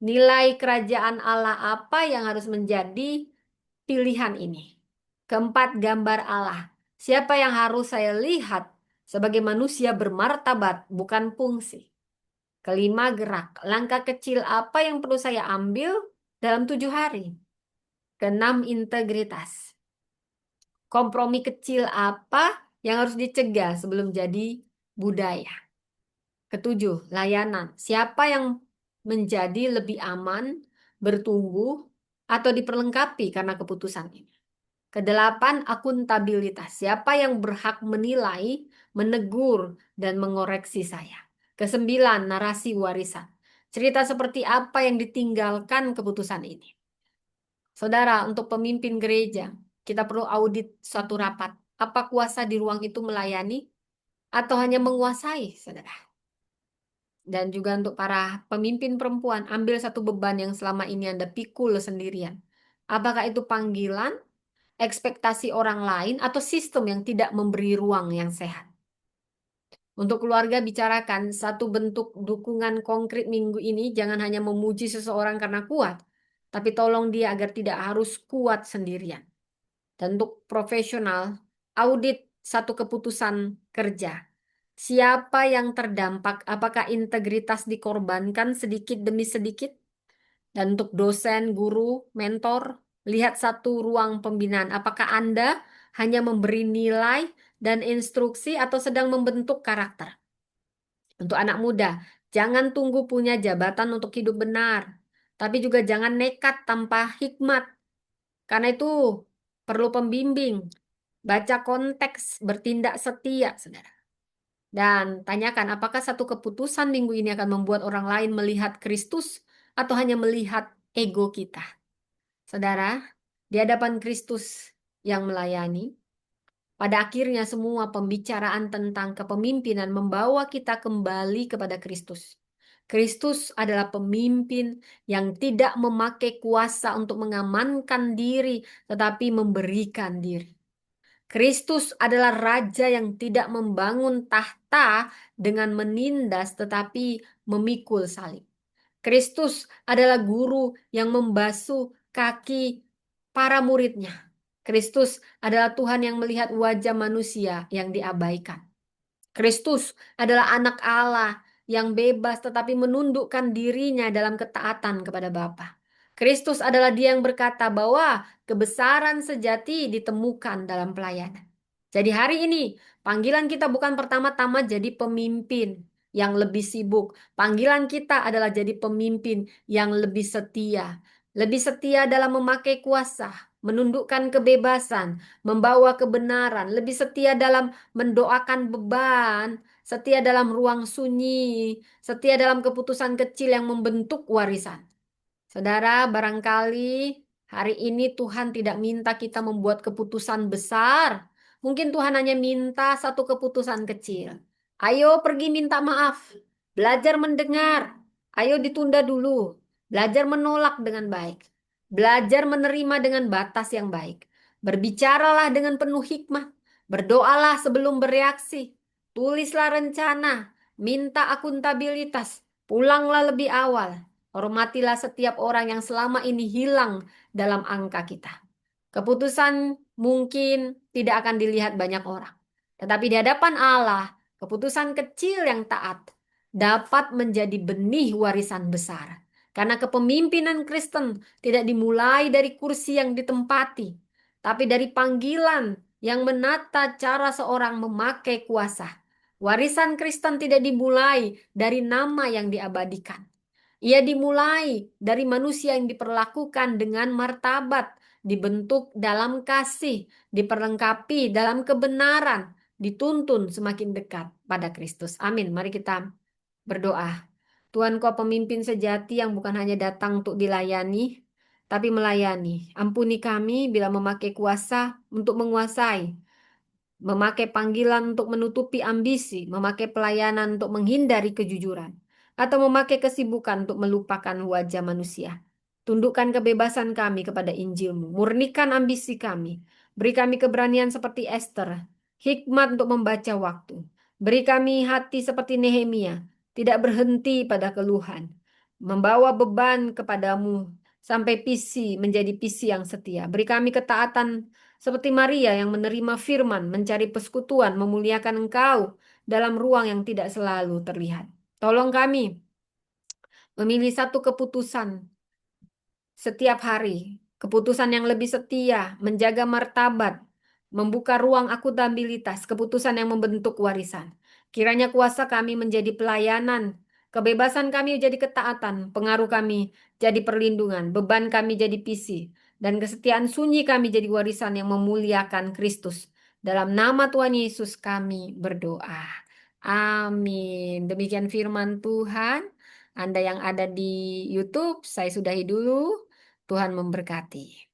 S1: Nilai kerajaan Allah apa yang harus menjadi pilihan ini. Keempat, gambar Allah. Siapa yang harus saya lihat sebagai manusia bermartabat, bukan fungsi. Kelima, gerak. Langkah kecil apa yang perlu saya ambil dalam 7 hari? Keenam, integritas. Kompromi kecil apa yang harus dicegah sebelum jadi budaya? Ketujuh, layanan. Siapa yang menjadi lebih aman, bertumbuh, atau diperlengkapi karena keputusan ini? Kedelapan, akuntabilitas. Siapa yang berhak menilai, menegur, dan mengoreksi saya? Kesembilan, narasi warisan. Cerita seperti apa yang ditinggalkan keputusan ini? Saudara, untuk pemimpin gereja, kita perlu audit suatu rapat. Apa kuasa di ruang itu melayani atau hanya menguasai, saudara? Dan juga untuk para pemimpin perempuan, ambil satu beban yang selama ini Anda pikul sendirian. Apakah itu panggilan, ekspektasi orang lain, atau sistem yang tidak memberi ruang yang sehat? Untuk keluarga, bicarakan satu bentuk dukungan konkret minggu ini. Jangan hanya memuji seseorang karena kuat, tapi tolong dia agar tidak harus kuat sendirian. Dan untuk profesional, audit satu keputusan kerja. Siapa yang terdampak? Apakah integritas dikorbankan sedikit demi sedikit? Dan untuk dosen, guru, mentor, lihat satu ruang pembinaan. Apakah Anda hanya memberi nilai dan instruksi atau sedang membentuk karakter? Untuk anak muda, jangan tunggu punya jabatan untuk hidup benar. Tapi juga jangan nekat tanpa hikmat. Karena itu perlu pembimbing. Baca konteks, bertindak setia, saudara. Dan tanyakan apakah satu keputusan minggu ini akan membuat orang lain melihat Kristus atau hanya melihat ego kita. Saudara, di hadapan Kristus yang melayani, pada akhirnya semua pembicaraan tentang kepemimpinan membawa kita kembali kepada Kristus. Kristus adalah pemimpin yang tidak memakai kuasa untuk mengamankan diri, tetapi memberikan diri. Kristus adalah raja yang tidak membangun tahta dengan menindas, tetapi memikul salib. Kristus adalah guru yang membasuh kaki para muridnya. Kristus adalah Tuhan yang melihat wajah manusia yang diabaikan. Kristus adalah anak Allah yang bebas tetapi menundukkan dirinya dalam ketaatan kepada Bapa. Kristus adalah dia yang berkata bahwa kebesaran sejati ditemukan dalam pelayanan. Jadi hari ini panggilan kita bukan pertama-tama jadi pemimpin yang lebih sibuk. Panggilan kita adalah jadi pemimpin yang lebih setia. Lebih setia dalam memakai kuasa, menundukkan kebebasan, membawa kebenaran, lebih setia dalam mendoakan beban, setia dalam ruang sunyi, setia dalam keputusan kecil yang membentuk warisan. Saudara, barangkali hari ini Tuhan tidak minta kita membuat keputusan besar. Mungkin Tuhan hanya minta satu keputusan kecil. Ayo pergi minta maaf, belajar mendengar. Ayo ditunda dulu, belajar menolak dengan baik, belajar menerima dengan batas yang baik. Berbicaralah dengan penuh hikmah, berdoalah sebelum bereaksi, tulislah rencana, minta akuntabilitas, pulanglah lebih awal. Hormatilah setiap orang yang selama ini hilang dalam angka kita. Keputusan mungkin tidak akan dilihat banyak orang. Tetapi di hadapan Allah, keputusan kecil yang taat dapat menjadi benih warisan besar. Karena kepemimpinan Kristen tidak dimulai dari kursi yang ditempati, tapi dari panggilan yang menata cara seorang memakai kuasa. Warisan Kristen tidak dimulai dari nama yang diabadikan. Ia dimulai dari manusia yang diperlakukan dengan martabat, dibentuk dalam kasih, diperlengkapi dalam kebenaran, dituntun semakin dekat pada Kristus. Amin. Mari kita berdoa. Tuhan, Kau pemimpin sejati yang bukan hanya datang untuk dilayani, tapi melayani. Ampuni kami bila memakai kuasa untuk menguasai, memakai panggilan untuk menutupi ambisi, memakai pelayanan untuk menghindari kejujuran, atau memakai kesibukan untuk melupakan wajah manusia. Tundukkan kebebasan kami kepada Injil-Mu, murnikan ambisi kami, beri kami keberanian seperti Esther, hikmat untuk membaca waktu, beri kami hati seperti Nehemia, tidak berhenti pada keluhan, membawa beban kepadamu, sampai menjadi PC yang setia. Beri kami ketaatan seperti Maria yang menerima firman, mencari persekutuan, memuliakan Engkau dalam ruang yang tidak selalu terlihat. Tolong kami memilih satu keputusan setiap hari. Keputusan yang lebih setia, menjaga martabat, membuka ruang akuntabilitas, keputusan yang membentuk warisan. Kiranya kuasa kami menjadi pelayanan, kebebasan kami jadi ketaatan, pengaruh kami jadi perlindungan, beban kami jadi visi, dan kesetiaan sunyi kami jadi warisan yang memuliakan Kristus. Dalam nama Tuhan Yesus kami berdoa. Amin. Demikian firman Tuhan. Anda yang ada di YouTube, saya sudahi dulu. Tuhan memberkati.